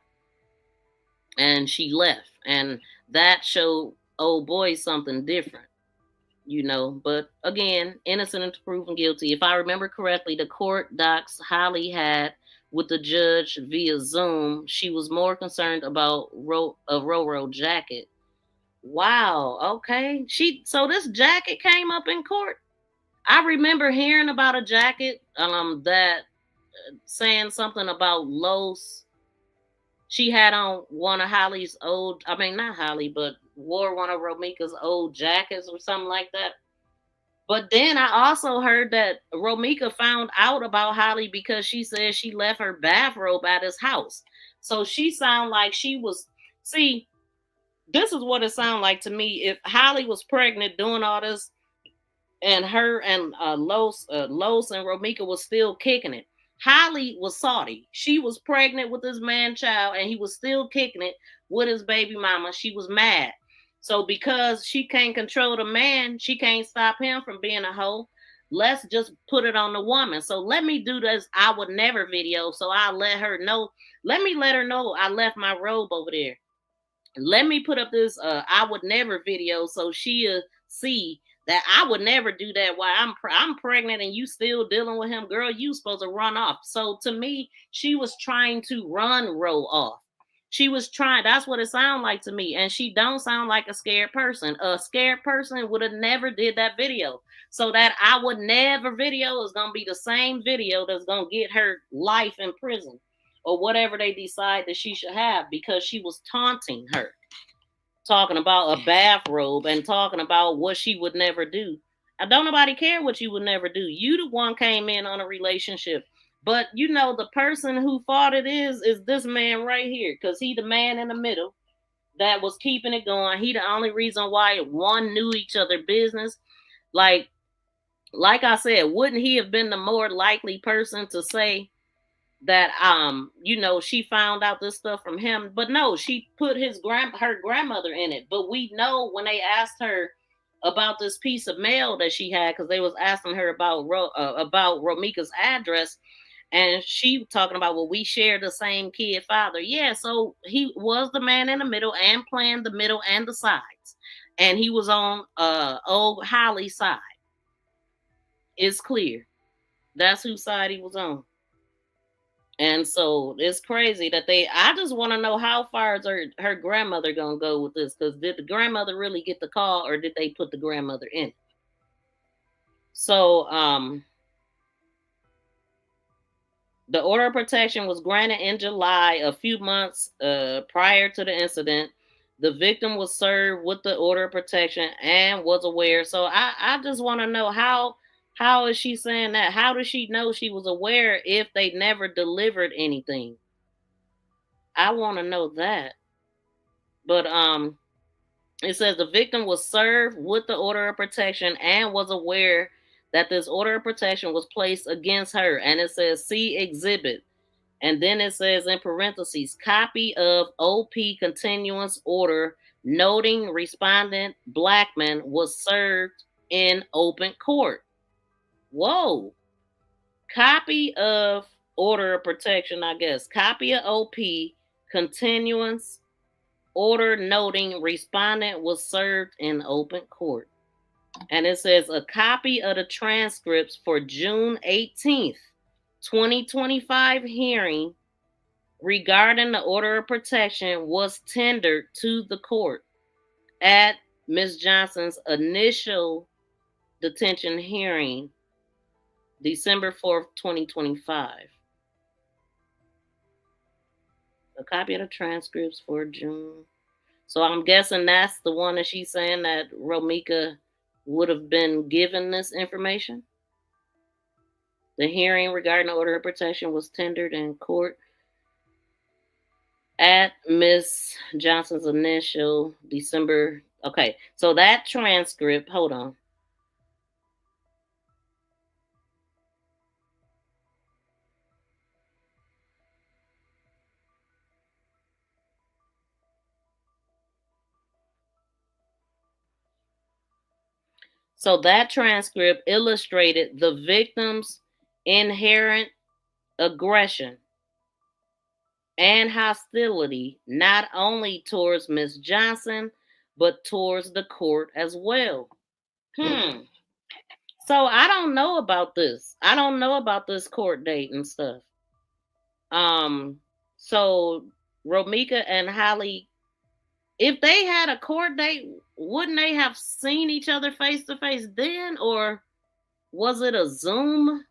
[SPEAKER 2] And she left. And that showed old boy something different, you know. But again, innocent until proven guilty. If I remember correctly, the court docs Holly had with the judge via Zoom, she was more concerned about a Roro jacket. Wow, okay. So this jacket came up in court. I remember hearing about a jacket that saying something about Los. She had on one of Holly's old, I mean not Holly, but wore one of Romeca's old jackets or something like that. But then I also heard that Romeca found out about Holly because she said she left her bathrobe at his house. So she sounded like she was, see, this is what it sounded like to me. If Holly was pregnant doing all this, and her and Los and Romeca was still kicking it. Holly was salty. She was pregnant with this man child, and he was still kicking it with his baby mama. She was mad. So because she can't control the man, she can't stop him from being a hoe. Let's just put it on the woman. So let me do this I would never video. So I'll let her know. Let me let her know I left my robe over there. Let me put up this I would never video so she'll see that I would never do that while I'm pregnant and you still dealing with him. Girl, you supposed to run off. So to me, she was trying to run Ro off. She was trying, that's what it sounded like to me. And she don't sound like a scared person. A scared person would have never did that video. So that I would never video is going to be the same video that's going to get her life in prison or whatever they decide that she should have, because she was taunting her, talking about a bathrobe and talking about what she would never do. I don't nobody care what you would never do. You the one came in on a relationship. But you know, the person who fought it is this man right here, because he the man in the middle that was keeping it going. He the only reason why one knew each other business. Like I said, wouldn't he have been the more likely person to say that you know, she found out this stuff from him? But no, she put her grandmother in it. But we know when they asked her about this piece of mail that she had, because they was asking her about Romeca's address, and she talking about, well, we share the same kid father. Yeah, so he was the man in the middle and playing the middle and the sides, and he was on old Holly's side. It's clear that's whose side he was on. And so it's crazy that I just want to know how far is her grandmother going to go with this? Because did the grandmother really get the call, or did they put the grandmother in? So the order of protection was granted in July, a few months prior to the incident. The victim was served with the order of protection and was aware. So I just want to know how is she saying that? How does she know she was aware if they never delivered anything? I want to know that. But it says the victim was served with the order of protection and was aware that this order of protection was placed against her. And it says, see exhibit. And then it says in parentheses, copy of OP continuance order noting respondent Blackmon was served in open court. Whoa. Copy of order of protection, I guess. Copy of OP continuance order noting respondent was served in open court. And it says a copy of the transcripts for June 18th, 2025 hearing regarding the order of protection was tendered to the court at Ms. Johnson's initial detention hearing, December 4th, 2025. A copy of the transcripts for June. So I'm guessing that's the one that she's saying that Romeca would have been given this information. The hearing regarding the order of protection was tendered in court at Miss Johnson's initial December. Okay, so that transcript, hold on. So that transcript illustrated the victim's inherent aggression and hostility, not only towards Miss Johnson, but towards the court as well. So I don't know about this. I don't know about this court date and stuff. So Romeca and Holly, if they had a court date, wouldn't they have seen each other face to face then, or was it a Zoom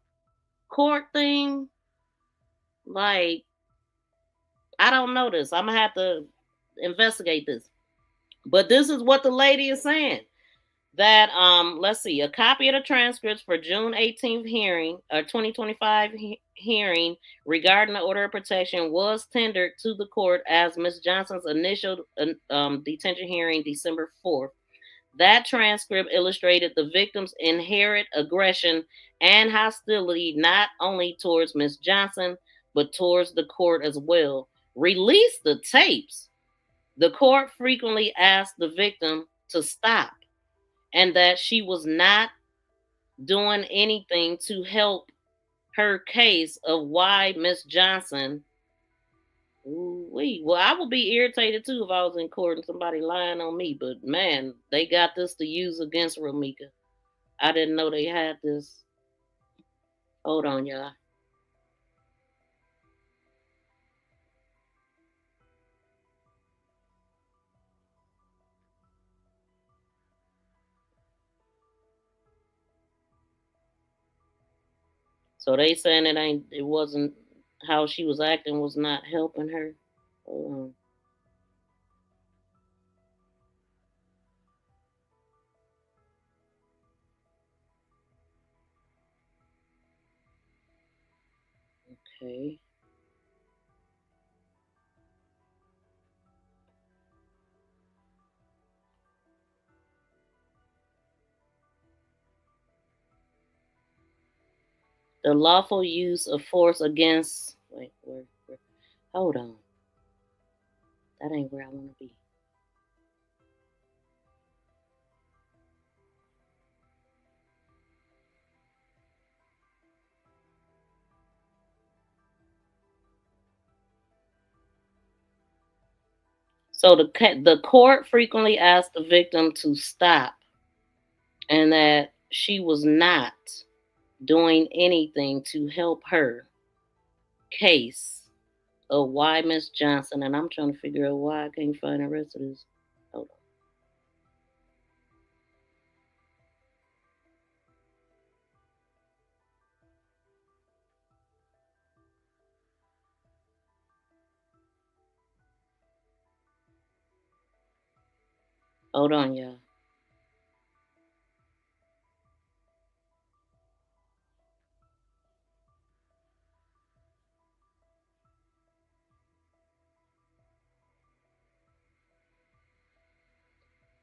[SPEAKER 2] court thing? Like, I don't know this. I'm gonna have to investigate this. But this is what the lady is saying. That let's see, a copy of the transcripts for June 18th hearing or 2025 hearing regarding the order of protection was tendered to the court as Ms. Johnson's initial detention hearing December 4th. That transcript illustrated the victim's inherent aggression and hostility not only towards Ms. Johnson but towards the court as well. Release the tapes. The court frequently asked the victim to stop, and that she was not doing anything to help her case of why Miss Johnson. Well, I would be irritated too if I was in court and somebody lying on me. But man, they got this to use against Romeca. I didn't know they had this. Hold on, y'all. So they saying it wasn't how she was acting was not helping her. Okay. The lawful use of force against. Wait, where? Hold on. That ain't where I want to be. So the court frequently asked the victim to stop, and that she was not doing anything to help her case of why Miss Johnson, and I'm trying to figure out why I can't find the rest of this. Hold on. Hold on, y'all.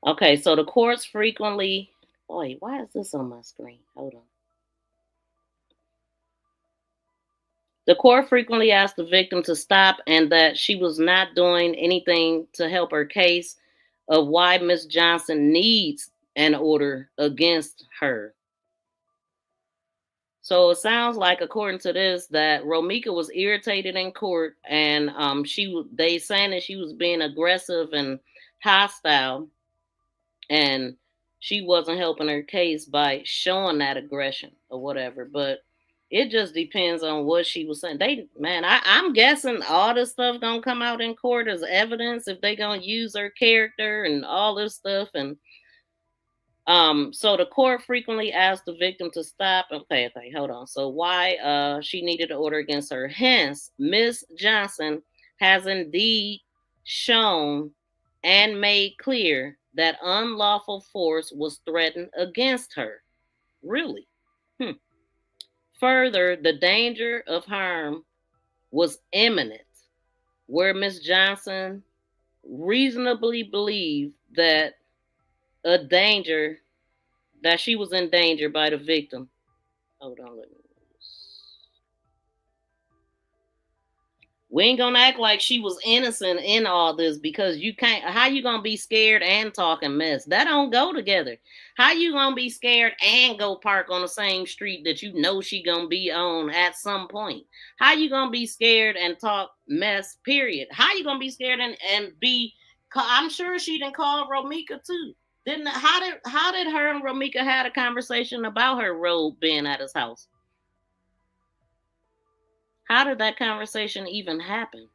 [SPEAKER 2] Okay, so the courts frequently. Wait, why is this on my screen? Hold on. The court frequently asked the victim to stop, and that she was not doing anything to help her case of why Miss Johnson needs an order against her. So it sounds like, according to this, that Romeca was irritated in court, and they saying that she was being aggressive and hostile, and she wasn't helping her case by showing that aggression or whatever. But it just depends on what she was saying. I'm guessing all this stuff gonna come out in court as evidence if they gonna use her character and all this stuff. And so the court frequently asked the victim to stop. Okay, hold on. So why she needed an order against her. Hence, Miss Johnson has indeed shown and made clear that unlawful force was threatened against her. Really? Further, the danger of harm was imminent, where Miss Johnson reasonably believed that she was in danger by the victim. Hold on, let me. We ain't gonna act like she was innocent in all this, because you can't. How you gonna be scared and talking mess? That don't go together. How you gonna be scared and go park on the same street that you know she gonna be on at some point? How you gonna be scared and talk mess? Period. How you gonna be scared and be? I'm sure she didn't call Romeca too. How did her and Romeca had a conversation about her robe being at his house? How did that conversation even happen?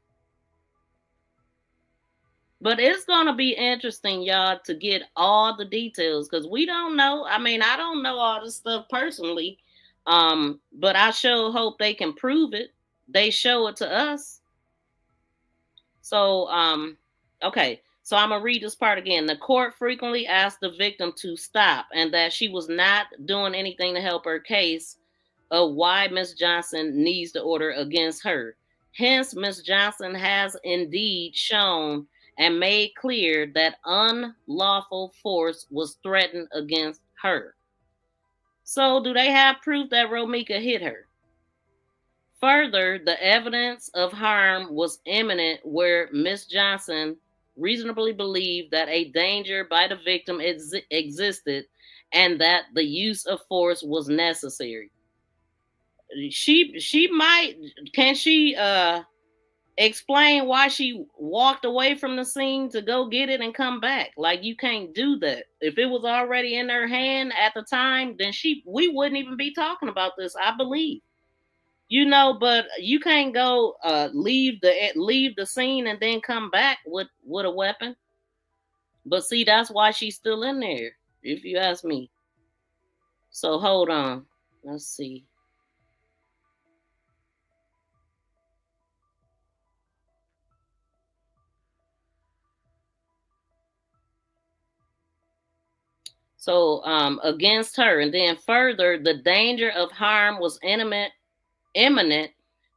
[SPEAKER 2] But it's going to be interesting, y'all, to get all the details, because we don't know. I mean, I don't know all this stuff personally, but I sure hope they can prove it. They show it to us. So, okay. So I'm going to read this part again. The court frequently asked the victim to stop and that she was not doing anything to help her case of why Miss Johnson needs the order against her. Hence, Miss Johnson has indeed shown and made clear that unlawful force was threatened against her. So, do they have proof that Romeca hit her? Further, the evidence of harm was imminent, where Miss Johnson reasonably believed that a danger by the victim existed and that the use of force was necessary. She might. Can she explain why she walked away from the scene to go get it and come back? Like, you can't do that. If it was already in her hand at the time, then we wouldn't even be talking about this, I believe. But you can't go leave the scene and then come back with a weapon. But see, that's why she's still in there, if you ask me. So hold on. Let's see. So against her. And then further, the danger of harm was imminent,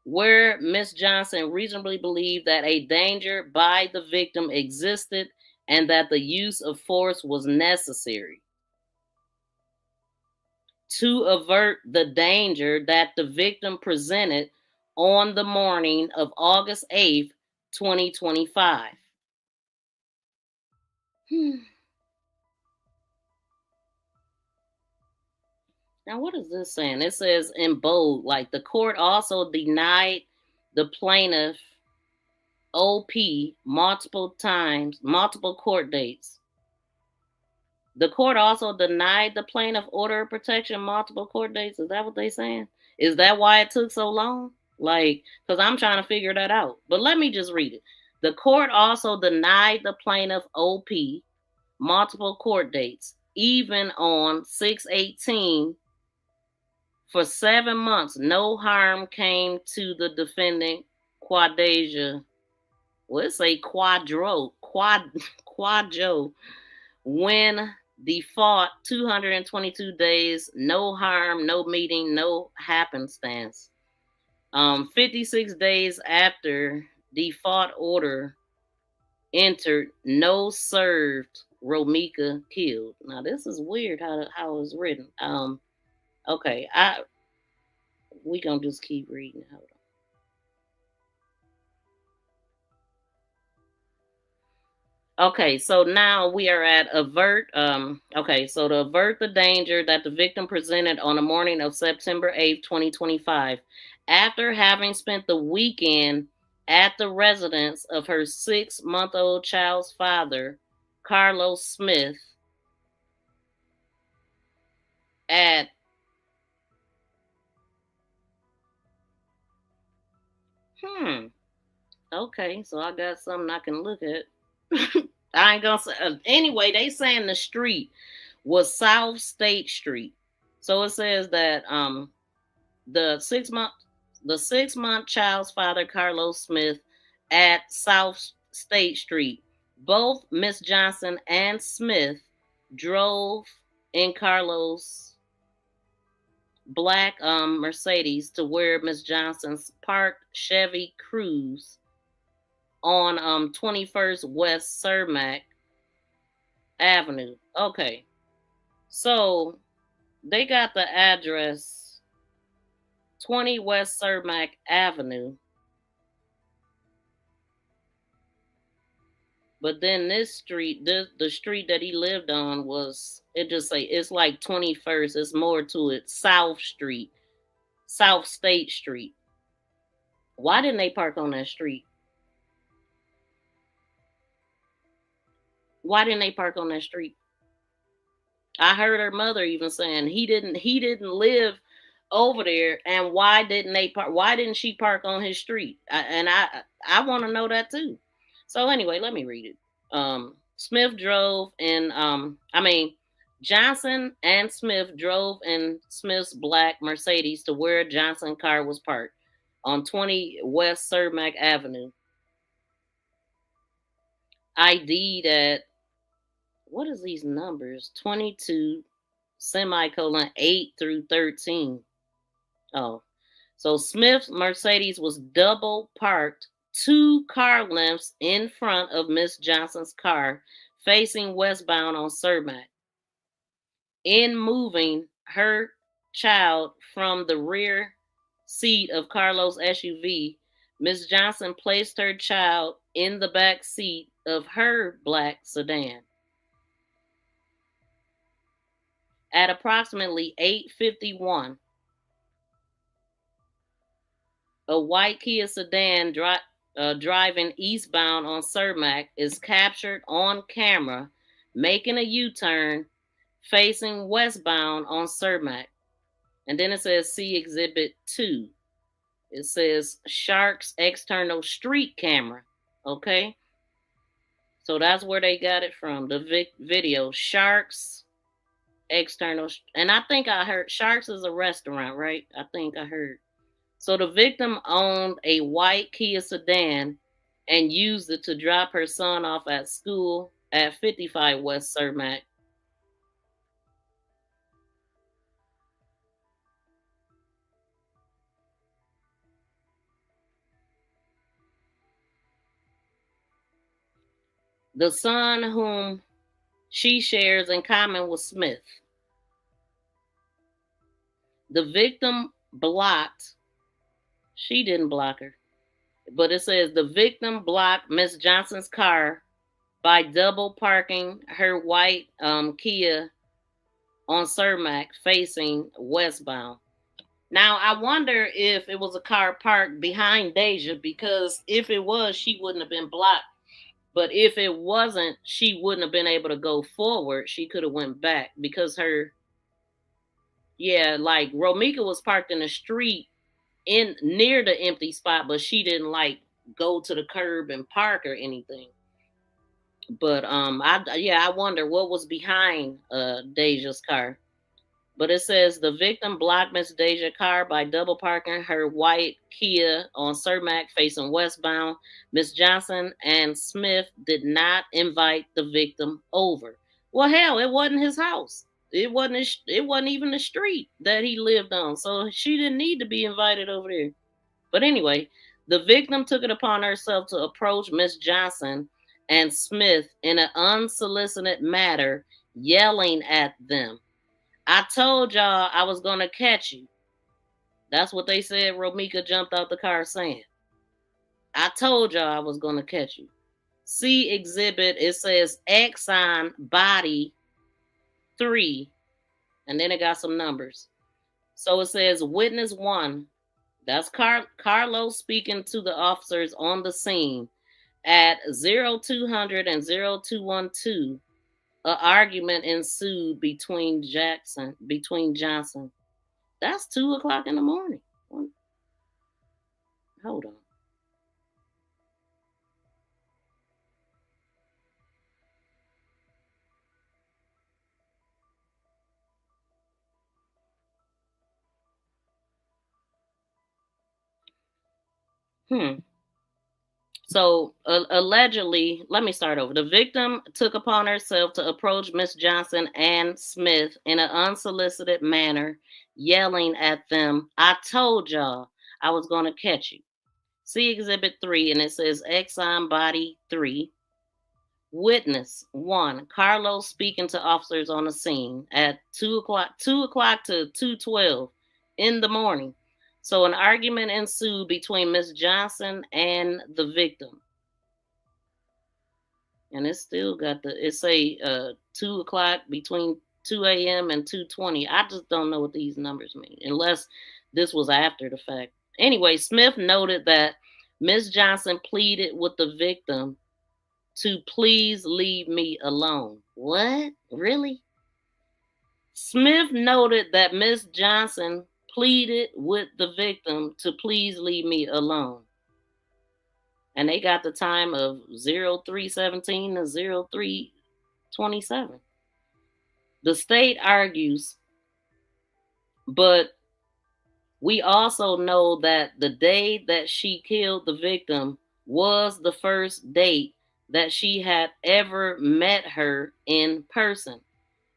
[SPEAKER 2] where Miss Johnson reasonably believed that a danger by the victim existed and that the use of force was necessary to avert the danger that the victim presented on the morning of August 8th, 2025. Now, what is this saying? It says in bold, like, the court also denied the plaintiff OP multiple court dates. The court also denied the plaintiff order of protection multiple court dates. Is that what they're saying? Is that why it took so long? Like, because I'm trying to figure that out. But let me just read it. The court also denied the plaintiff OP multiple court dates, even on 6/18. For 7 months, no harm came to the defendant, Quadajah. Well, it's a Quadjo. When default 222 days, no harm, no meeting, no happenstance. 56 days after default order entered, no served, Romeca killed. Now, this is weird how it's written. Okay, we gonna just keep reading. Hold on. Okay, so now we are at avert. Okay, so to avert the danger that the victim presented on the morning of September 8th, 2025, after having spent the weekend at the residence of her 6-month-old child's father, Carlos Smith, at okay, so I got something I can look at. I ain't gonna say anyway, they saying the street was South State Street. So it says that the 6-month child's father, Carlos Smith, at South State Street. Both Miss Johnson and Smith drove in Carlos' black Mercedes to where Miss Johnson's parked Chevy Cruze on 21st West Cermak Avenue. Okay. So they got the address 20 West Cermak Avenue. But then this street, the street that he lived on was, it just say, it's like 21st. It's more to it. South Street. South State Street. Why didn't they park on that street? Why didn't they park on that street? I heard her mother even saying he didn't live over there, and why didn't they park? Why didn't she park on his street? I want to know that too. So anyway, let me read it. Smith drove in. Johnson and Smith drove in Smith's black Mercedes to where Johnson's car was parked on 20 West Cermak Avenue. ID'd at, what is these numbers? 22 semicolon 8 through 13. Oh, so Smith's Mercedes was double parked 2 car lengths in front of Miss Johnson's car, facing westbound on Cermak. In moving her child from the rear seat of Carlos' SUV, Miss Johnson placed her child in the back seat of her black sedan. At approximately 8:51, a white Kia sedan driving eastbound on Cermak is captured on camera making a U-turn facing westbound on Cermak. And then it says see Exhibit 2. It says Sharks external street camera. Okay? So that's where they got it from. The video. Sharks external. And I think I heard Sharks is a restaurant, right? I think I heard. So the victim owned a white Kia sedan and used it to drop her son off at school at 55 West Cermak. The son whom she shares in common with Smith. The victim blocked. She didn't block her. But it says the victim blocked Miss Johnson's car by double parking her white Kia on Cermak facing westbound. Now, I wonder if it was a car parked behind Deja, because if it was, she wouldn't have been blocked. But if it wasn't, she wouldn't have been able to go forward. She could have went back because like Romeca was parked in the street in near the empty spot, but she didn't like go to the curb and park or anything. But I wonder what was behind Deja's car. But it says the victim blocked Miss Deja's car by double parking her white Kia on Cermak facing westbound. Miss Johnson and Smith did not invite the victim over. Well, hell, it wasn't his house. It wasn't even the street that he lived on. So she didn't need to be invited over there. But anyway, the victim took it upon herself to approach Miss Johnson and Smith in an unsolicited manner, yelling at them. I told y'all I was going to catch you. That's what they said. Romeca jumped out the car saying. I told y'all I was going to catch you. See exhibit. It says Exxon body 3. And then it got some numbers. So it says witness 1. That's Carlos speaking to the officers on the scene at 0200 and 0212. An argument ensued between Johnson. That's 2:00 in the morning. Hold on. So allegedly, let me start over. The victim took upon herself to approach Miss Johnson and Smith in an unsolicited manner, yelling at them, "I told y'all I was going to catch you." See Exhibit 3, and it says Exxon Body 3. Witness 1, Carlos speaking to officers on the scene at 2:00 to 2:12 in the morning. So an argument ensued between Miss Johnson and the victim. And it's still got it say 2:00 between 2 a.m. and 2:20. I just don't know what these numbers mean, unless this was after the fact. Anyway, Smith noted that Miss Johnson pleaded with the victim to please leave me alone. What? Really? Smith noted that Miss Johnson pleaded with the victim to please leave me alone. And they got the time of 03:17 to 03:27. The state argues, but we also know that the day that she killed the victim was the first date that she had ever met her in person.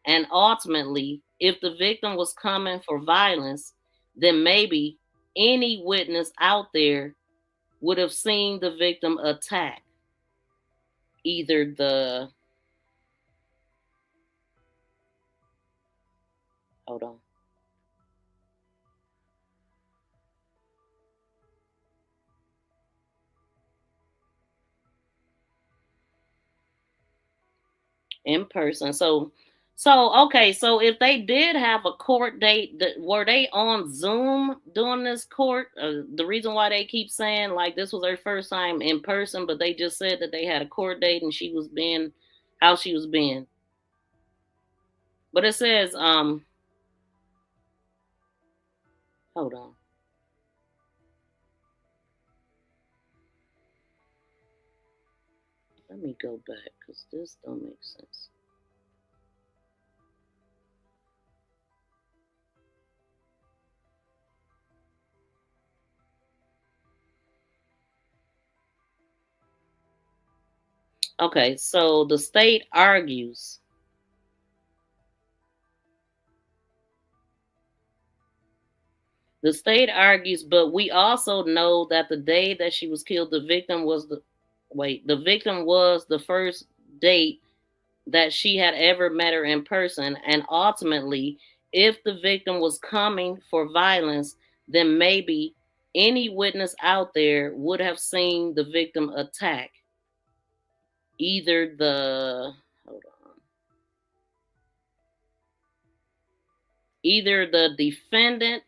[SPEAKER 2] And ultimately, if the victim was coming for violence, then maybe any witness out there would have seen the victim attack either the hold on. In person. So okay, so if they did have a court date, were they on Zoom doing this court? The reason why they keep saying like this was their first time in person, but they just said that they had a court date and she was being how she was being. But it says hold on. Let me go back because this don't make sense. Okay, so the state argues but we also know that the day that she was killed, the victim was the first date that she had ever met her in person. And ultimately, if the victim was coming for violence, then maybe any witness out there would have seen the victim attack either the defendant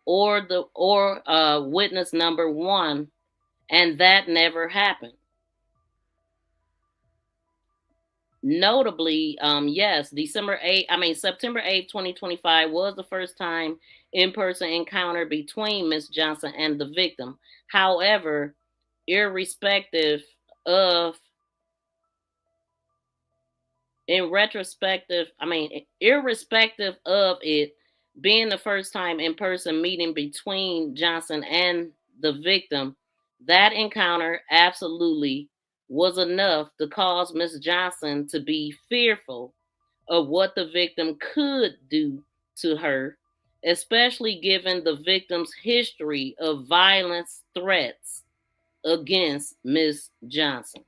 [SPEAKER 2] or witness number 1, and that never happened. Notably, yes, September 8th, 2025 was the first time in-person encounter between Miss Johnson and the victim. However, irrespective of it being the first time in-person meeting between Johnson and the victim, that encounter absolutely was enough to cause Miss Johnson to be fearful of what the victim could do to her, especially given the victim's history of violence threats against Miss Johnson.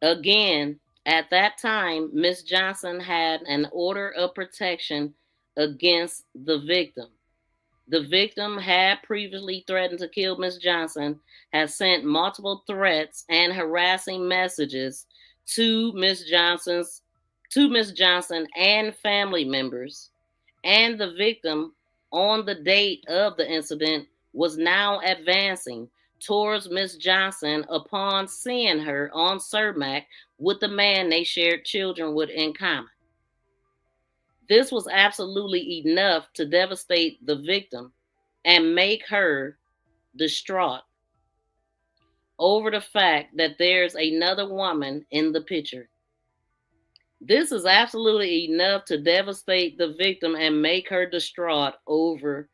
[SPEAKER 2] Again, at that time, Miss Johnson had an order of protection against the victim. The victim had previously threatened to kill Miss Johnson, had sent multiple threats and harassing messages to Miss Johnson and family members. And the victim, on the date of the incident, was now advancing towards Miss Johnson upon seeing her on Cermak with the man they shared children with in common. This was absolutely enough to devastate the victim and make her distraught over the fact that there's another woman in the picture. This is absolutely enough to devastate the victim and make her distraught over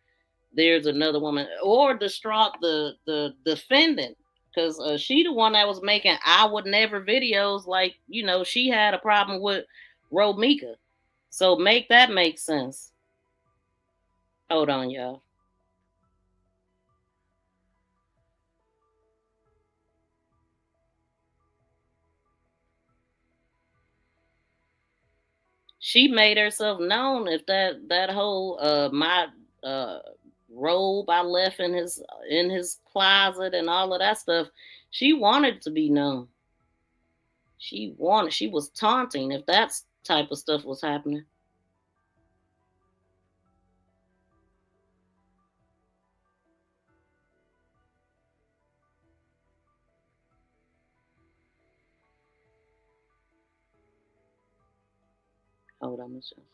[SPEAKER 2] there's another woman, or distraught the defendant, because she the one that was making I would never videos, like, you know, she had a problem with Romeca. So make that make sense. Hold on, y'all. She made herself known. If that whole my robe I left in his closet and all of that stuff, she wanted to be known. She was taunting if that type of stuff was happening. Hold on, Michelle.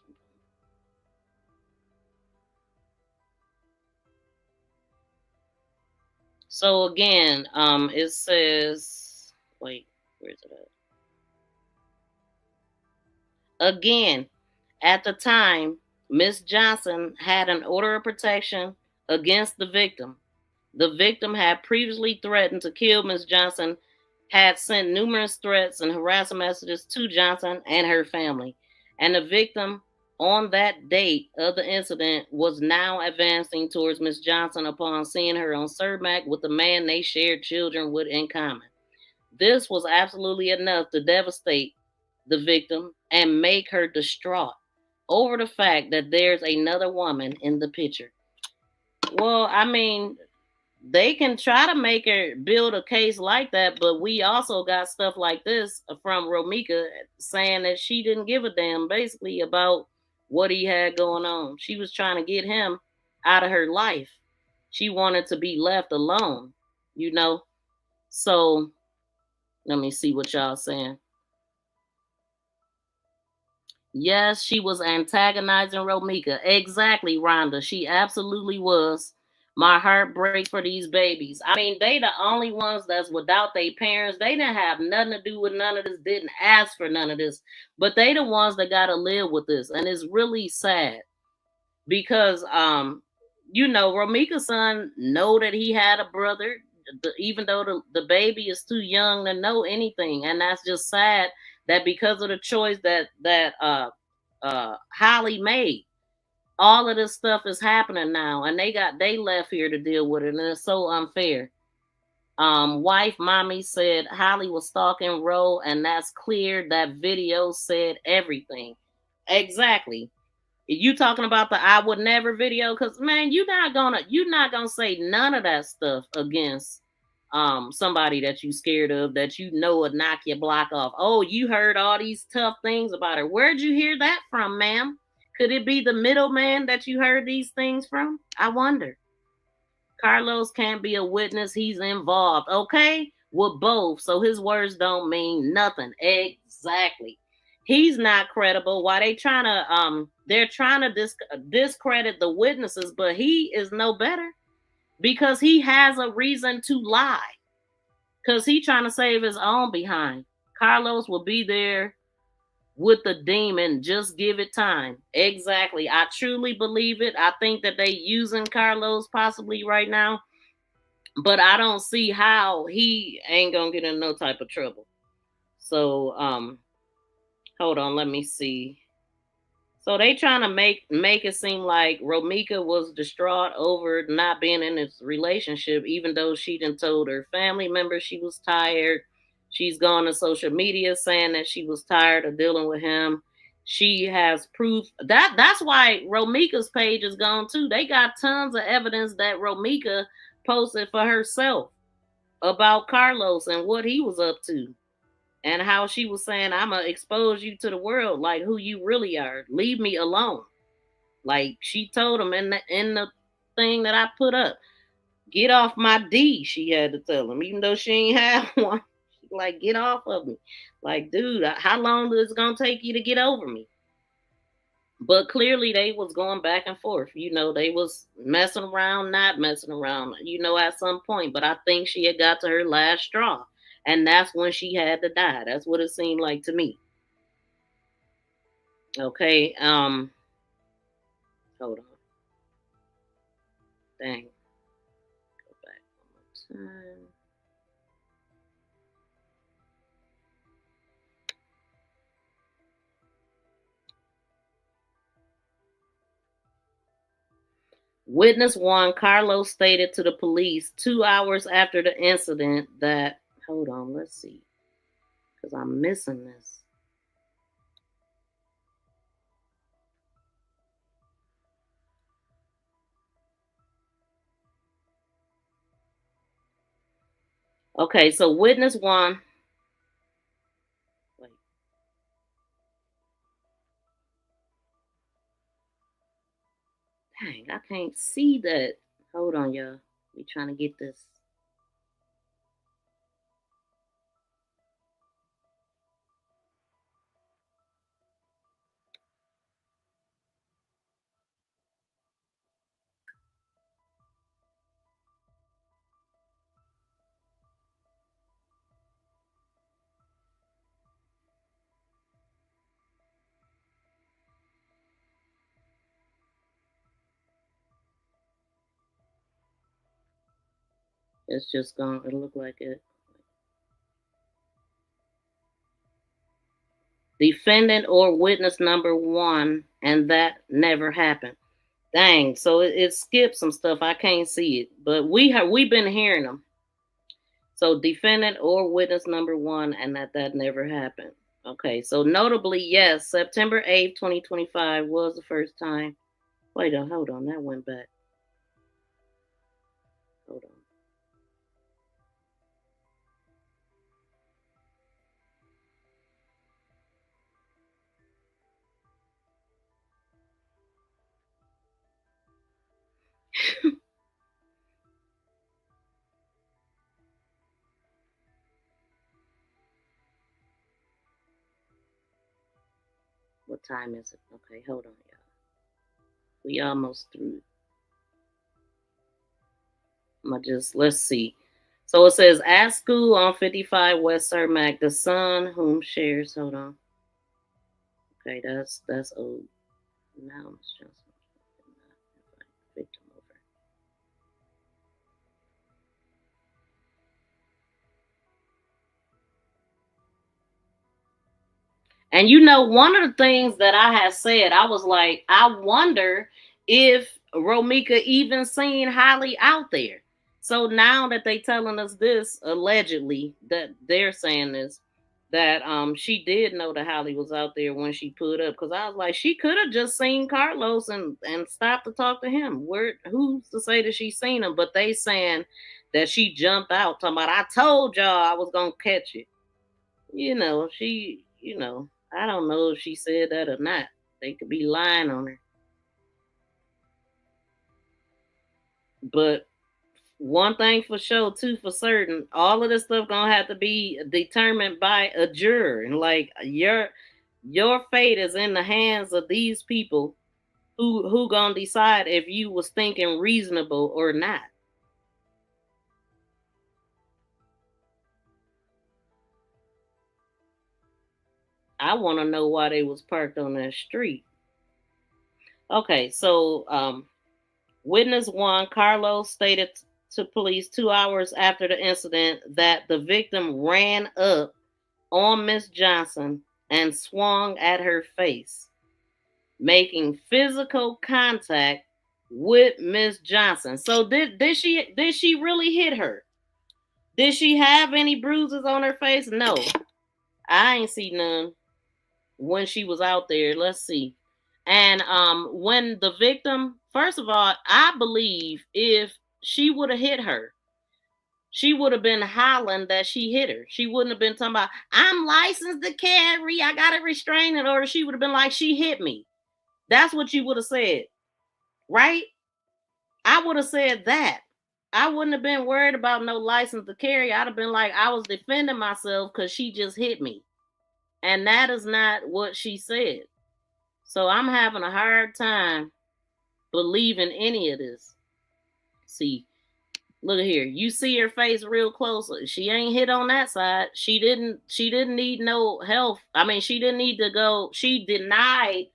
[SPEAKER 2] So again, it says, wait, where's it at? Again, at the time, Miss Johnson had an order of protection against the victim. The victim had previously threatened to kill Miss Johnson, had sent numerous threats and harassment messages to Johnson and her family. And the victim on that date of the incident was now advancing towards Miss Johnson upon seeing her on Cermak with the man they shared children with in common. This was absolutely enough to devastate the victim and make her distraught over the fact that there's another woman in the picture. Well, I mean, they can try to make her build a case like that, but we also got stuff like this from Romeca saying that she didn't give a damn basically about what he had going on. She was trying to get him out of her life. She wanted to be left alone, you know? So let me see what y'all saying. Yes, she was antagonizing Romeca. Exactly, Rhonda. She absolutely was. My heart breaks for these babies. I mean, they the only ones that's without their parents. They didn't have nothing to do with none of this, didn't ask for none of this. But they the ones that got to live with this. And it's really sad. Because, you know, Romeca's son know that he had a brother, even though the baby is too young to know anything. And that's just sad that because of the choice that Holly made, all of this stuff is happening now, and they left here to deal with it, and it's so unfair. Wife mommy said Holly was stalking Ro, and that's clear. That video said everything. Exactly. You talking about the I would never video? Because man, you're not gonna say none of that stuff against somebody that you scared of, that you know would knock your block off. Oh, you heard all these tough things about her. Where'd you hear that from, ma'am? Could it be the middleman that you heard these things from? I wonder. Carlos can't be a witness. He's involved. Okay? With both. So his words don't mean nothing. Exactly. He's not credible. Why they're trying to discredit the witnesses, but he is no better because he has a reason to lie. Because he's trying to save his own behind. Carlos will be there with the demon. Just give it time. Exactly. I truly believe it. I think that they using Carlos possibly right now, but I don't see how he ain't gonna get in no type of trouble. So hold on, let me see. So they trying to make it seem like Romeca was distraught over not being in this relationship, even though she done told her family members she was tired. She's gone to social media saying that she was tired of dealing with him. She has proof that's why Romeca's page is gone too. They got tons of evidence that Romeca posted for herself about Carlos and what he was up to, and how she was saying, I'm gonna expose you to the world, like who you really are. Leave me alone. Like she told him in the thing that I put up. Get off my D, she had to tell him, even though she ain't have one. She's like, get off of me. Like, dude, how long is it gonna take you to get over me? But clearly they was going back and forth. You know, they was messing around, not messing around, you know, at some point. But I think she had got to her last straw. And that's when she had to die. That's what it seemed like to me. Okay, hold on. Dang. Go back one more time. Witness Juan Carlos stated to the police 2 hours after the incident that, hold on, let's see, because I'm missing this. Okay, so witness Juan. Wait. Dang, I can't see that. Hold on, y'all. We trying to get this. It's just gonna look like it. Defendant or witness number 1, and that never happened. Dang, so it skipped some stuff. I can't see it, but we've been hearing them. So defendant or witness number 1, and that never happened. Okay, so notably, yes, September 8th, 2025 was the first time. Wait, hold on, that went back. Hold on. What time is it? Okay, hold on, y'all. We almost through. Let's see. So it says, at school on 55 West Cermak, the son whom shares, hold on. Okay, that's old. Now Miss Johnson. Victim over. And you know, one of the things that I had said, I was like, I wonder if Romeca even seen Holly out there. So now that they telling us this, allegedly, that they're saying this, that she did know that Holly was out there when she put up. Because I was like, she could have just seen Carlos and stopped to talk to him. Who's to say that she seen him? But they saying that she jumped out talking about, I told y'all I was gonna catch it. You know, I don't know if she said that or not. They could be lying on her. But one thing for sure, too, for certain, all of this stuff gonna have to be determined by a juror. And like your fate is in the hands of these people who gonna decide if you was thinking reasonable or not. I want to know why they was parked on that street. Okay, so witness 1, Carlos, stated to police 2 hours after the incident that the victim ran up on Miss Johnson and swung at her face, making physical contact with Miss Johnson. So did she really hit her? Did she have any bruises on her face? No. I ain't see none when she was out there. Let's see. And when the victim, first of all, I believe if she would have hit her, she would have been hollering that she hit her. She wouldn't have been talking about, I'm licensed to carry, I got a restraining order. She would have been like, she hit me. That's what you would have said, right? I would have said that. I wouldn't have been worried about no license to carry. I'd have been like, I was defending myself because she just hit me. And that is not what she said. So I'm having a hard time believing any of this. See, look here. You see her face real close. She ain't hit on that side. She didn't need no help. I mean, she didn't need to go. She denied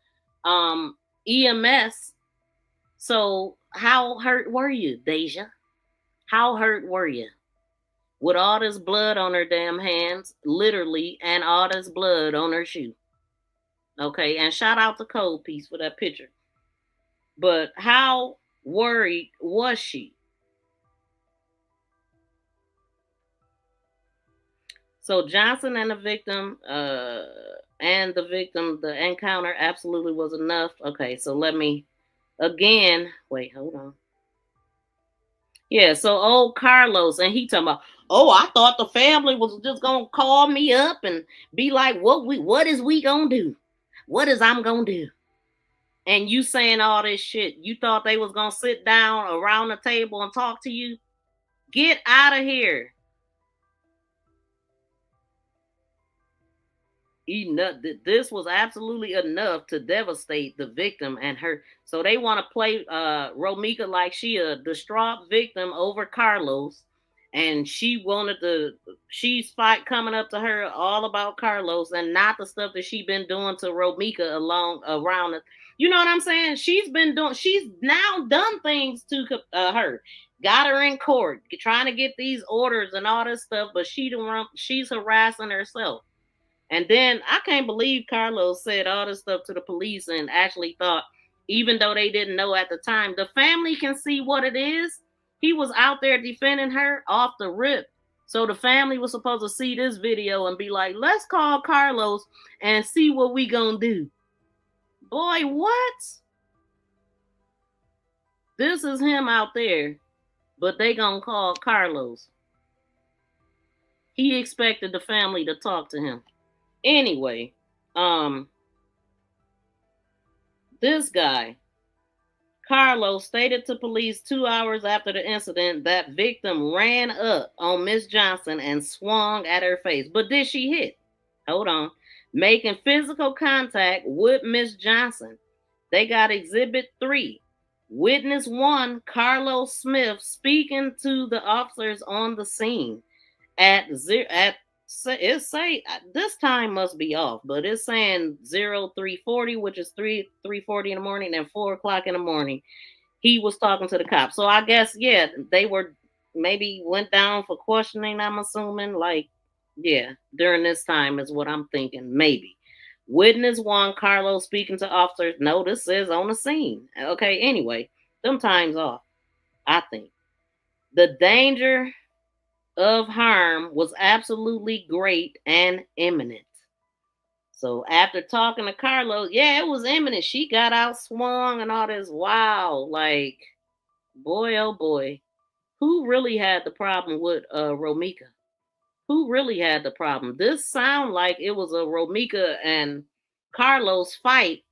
[SPEAKER 2] EMS. So how hurt were you, Deja? How hurt were you? With all this blood on her damn hands, literally, and all this blood on her shoe. Okay, and shout out to Cold Piece for that picture. But how worried was she? So Johnson and the victim, the encounter absolutely was enough. Okay, so let me again. Wait, hold on. Yeah, so old Carlos, and he talking about, oh, I thought the family was just gonna call me up and be like, what is we gonna do? What is I'm gonna do? And you saying all this shit. You thought they was gonna sit down around the table and talk to you? Get out of here. Enough. This was absolutely enough to devastate the victim and her. So they want to play Romeca like she a distraught victim over Carlos, and she's fight coming up to her all about Carlos and not the stuff that she been doing to Romeca around it. You know what I'm saying? She's now done things to her. Got her in court, trying to get these orders and all this stuff, but she's harassing herself. And then I can't believe Carlos said all this stuff to the police and actually thought, even though they didn't know at the time, the family can see what it is. He was out there defending her off the rip. So the family was supposed to see this video and be like, let's call Carlos and see what we gonna do. Boy, what? This is him out there, but they gonna call Carlos. He expected the family to talk to him. Anyway, this guy, Carlos, stated to police 2 hours after the incident that victim ran up on Miss Johnson and swung at her face. But did she hit? Hold on. Making physical contact with Miss Johnson. They got Exhibit 3. Witness 1, Carlos Smith, speaking to the officers on the scene it say this time must be off, but it's saying 0340, which is 3:40 in the morning and 4:00 in the morning. He was talking to the cops. So I guess, yeah, they were maybe went down for questioning, I'm assuming. Like, yeah, during this time is what I'm thinking, maybe. Witness 1, Carlos speaking to officers. No, this says on the scene. Okay, anyway, them times off, I think. The danger of harm was absolutely great and imminent. So after talking to Carlos, yeah, it was imminent. She got out swung and all this. Wow, like, boy, oh boy. Who really had the problem with Romeca? Who really had the problem? This sound like it was a Romeca and Carlos fight,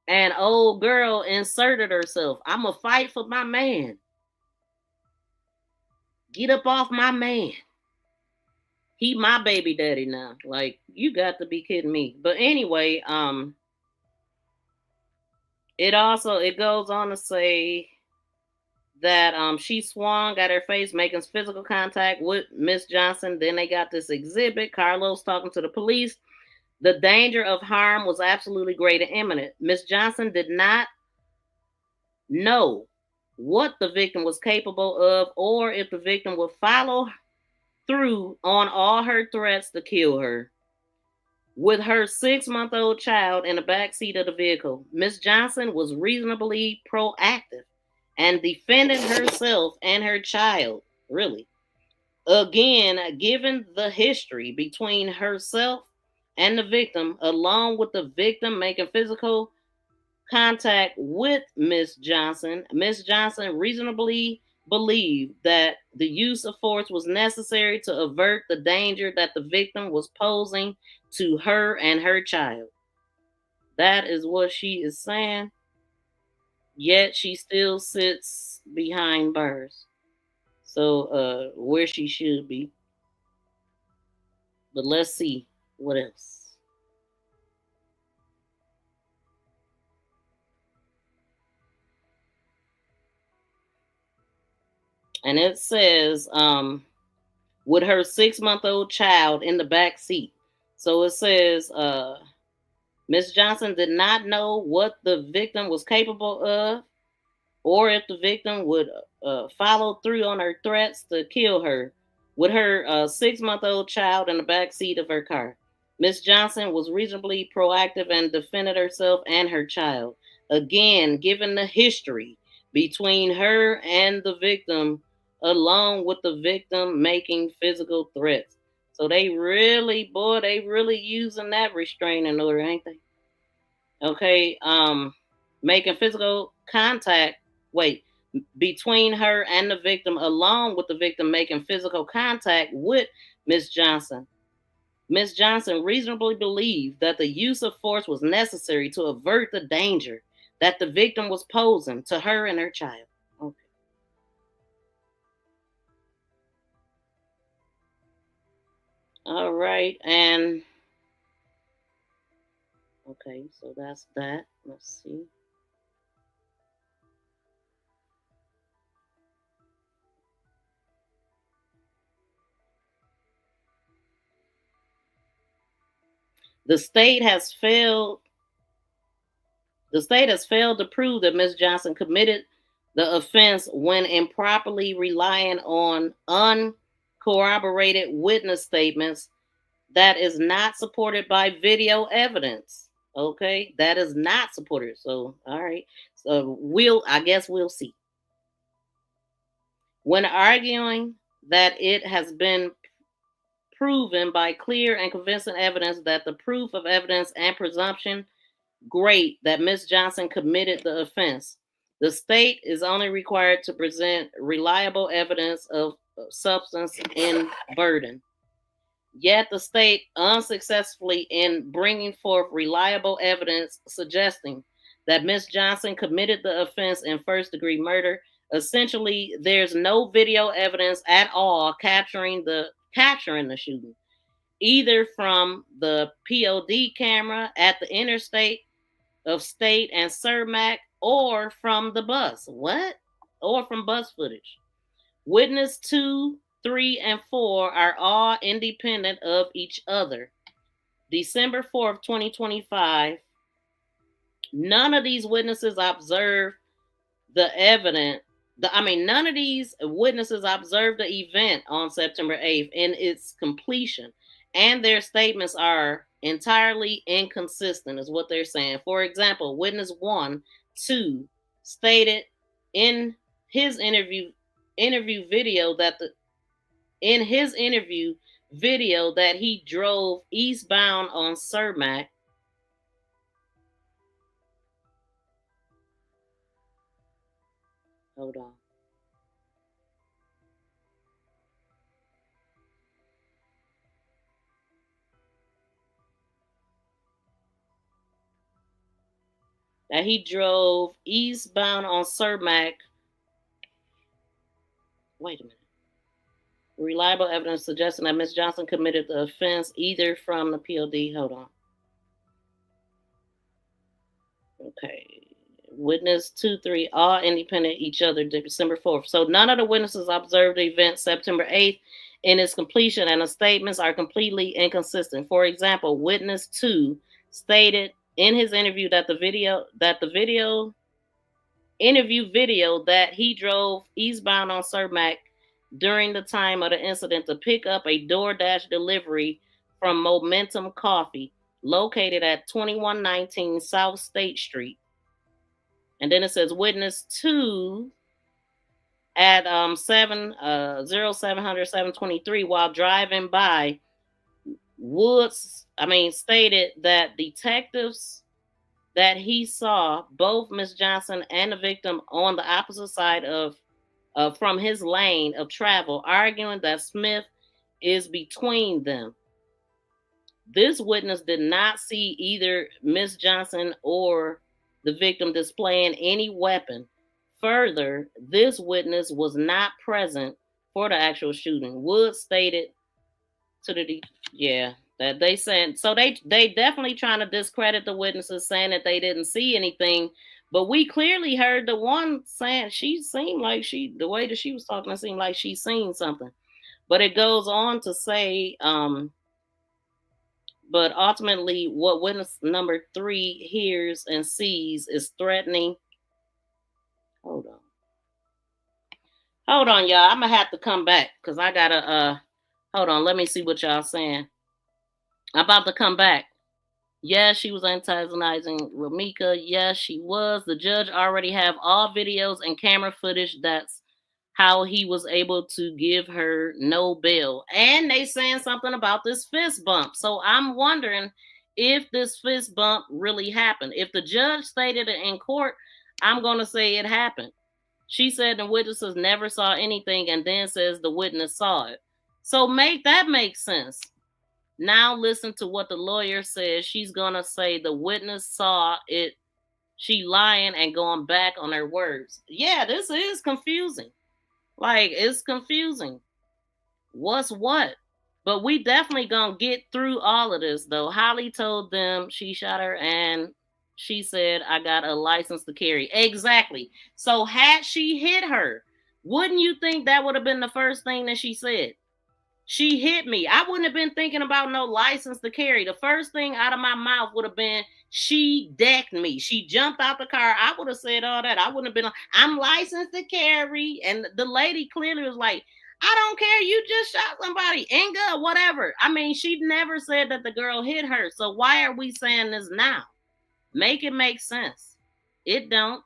[SPEAKER 2] and old girl inserted herself. I'm a fight for my man. Get up off my man. He my baby daddy now. Like, you got to be kidding me. But anyway, it goes on to say that she swung at her face, making physical contact with Miss Johnson. Then they got this exhibit, Carlos talking to the police. The danger of harm was absolutely great and imminent. Miss Johnson did not know what the victim was capable of, or if the victim would follow through on all her threats to kill her. With her 6-month-old child in the back seat of the vehicle, Miss Johnson was reasonably proactive and defended herself and her child, really. Again, given the history between herself and the victim, along with the victim making physical contact with Miss Johnson reasonably believed that the use of force was necessary to avert the danger that the victim was posing to her and her child. That is what she is saying. Yet she still sits behind bars. So where she should be. But let's see what else. And it says, with her 6-month-old child in the back seat. So it says, Miss Johnson did not know what the victim was capable of, or if the victim would follow through on her threats to kill her, with her 6-month-old child in the back seat of her car. Miss Johnson was reasonably proactive and defended herself and her child. Again, given the history between her and the victim, along with the victim making physical threats. So they really using that restraining order, ain't they? Okay, making physical contact, between her and the victim, along with the victim making physical contact with Miss Johnson. Miss Johnson reasonably believed that the use of force was necessary to avert the danger that the victim was posing to her and her child. Okay. All right, and okay, so that's that. Let's see. The state has failed to prove that Ms. Johnson committed the offense when improperly relying on uncorroborated witness statements that is not supported by video evidence. Okay, that is not supported. So, all right. So I guess we'll see. When arguing that it has been proven by clear and convincing evidence that the proof of evidence and presumption great that Ms. Johnson committed the offense, the state is only required to present reliable evidence of substance in burden. Yet the state unsuccessfully in bringing forth reliable evidence suggesting that Ms. Johnson committed the offense in first-degree murder. Essentially, there's no video evidence at all capturing the shooting, either from the POD camera at the interstate of State and Cermak, or from the bus. What? Or from bus footage. Witness 2, 3, and 4 are all independent of each other. December 4th, 2025, none of these witnesses observed the evidence. None of these witnesses observed the event on September 8th in its completion, and their statements are entirely inconsistent, is what they're saying. For example, witness 1, 2 stated in his interview video that he drove eastbound on Cermak. Hold on. That he drove eastbound on Cermak. Wait a minute. Reliable evidence suggesting that Ms. Johnson committed the offense either from the POD. Hold on. Okay. Witness 2, 3, all independent of each other, December 4th. So none of the witnesses observed the event September 8th in its completion, and the statements are completely inconsistent. For example, witness 2 stated in his interview that that he drove eastbound on Cermak during the time of the incident to pick up a DoorDash delivery from Momentum Coffee, located at 2119 South State Street. And then it says witness 2 at 723 while driving by stated that detectives that he saw both Miss Johnson and the victim on the opposite side from his lane of travel, arguing that Smith is between them. This witness did not see either Miss Johnson or the victim displaying any weapon. Further, this witness was not present for the actual shooting. Wood stated to the that they said, so they definitely trying to discredit the witnesses, saying that they didn't see anything. But we clearly heard the one saying she seemed like the way that she was talking, it seemed like she seen something. But it goes on to say, but ultimately what witness number 3 hears and sees is threatening. Hold on, y'all. I'm gonna have to come back because I gotta hold on, let me see what y'all saying. I'm about to come back. Yes, she was antagonizing Romeca. Yes, she was. The judge already have all videos and camera footage. That's how he was able to give her no bail. And they saying something about this fist bump. So I'm wondering if this fist bump really happened. If the judge stated it in court, I'm going to say it happened. She said the witnesses never saw anything and then says the witness saw it. So make sense. Now listen to what the lawyer says. She's going to say the witness saw it. She lying and going back on her words. Yeah, this is confusing. Like, it's confusing. What's what? But we definitely going to get through all of this, though. Holly told them she shot her and she said, I got a license to carry. Exactly. So had she hit her, wouldn't you think that would have been the first thing that she said? She hit me. I wouldn't have been thinking about no license to carry. The first thing out of my mouth would have been, she decked me. She jumped out the car. I would have said all that. I wouldn't have been like, I'm licensed to carry. And the lady clearly was like, I don't care. You just shot somebody. Inga, whatever. I mean, she never said that the girl hit her. So why are we saying this now? Make it make sense. It don't.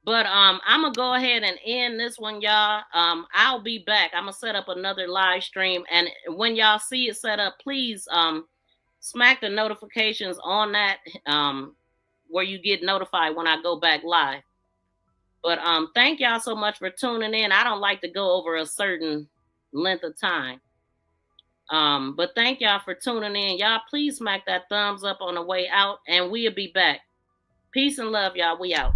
[SPEAKER 2] But I'm gonna go ahead and end this one, y'all. I'll be back. I'm gonna set up another live stream, and when y'all see it set up, please smack the notifications on that where you get notified when I go back live. But thank y'all so much for tuning in. I don't like to go over a certain length of time. But thank y'all for tuning in. Y'all please smack that thumbs up on the way out, and we'll be back. Peace and love, y'all. We out.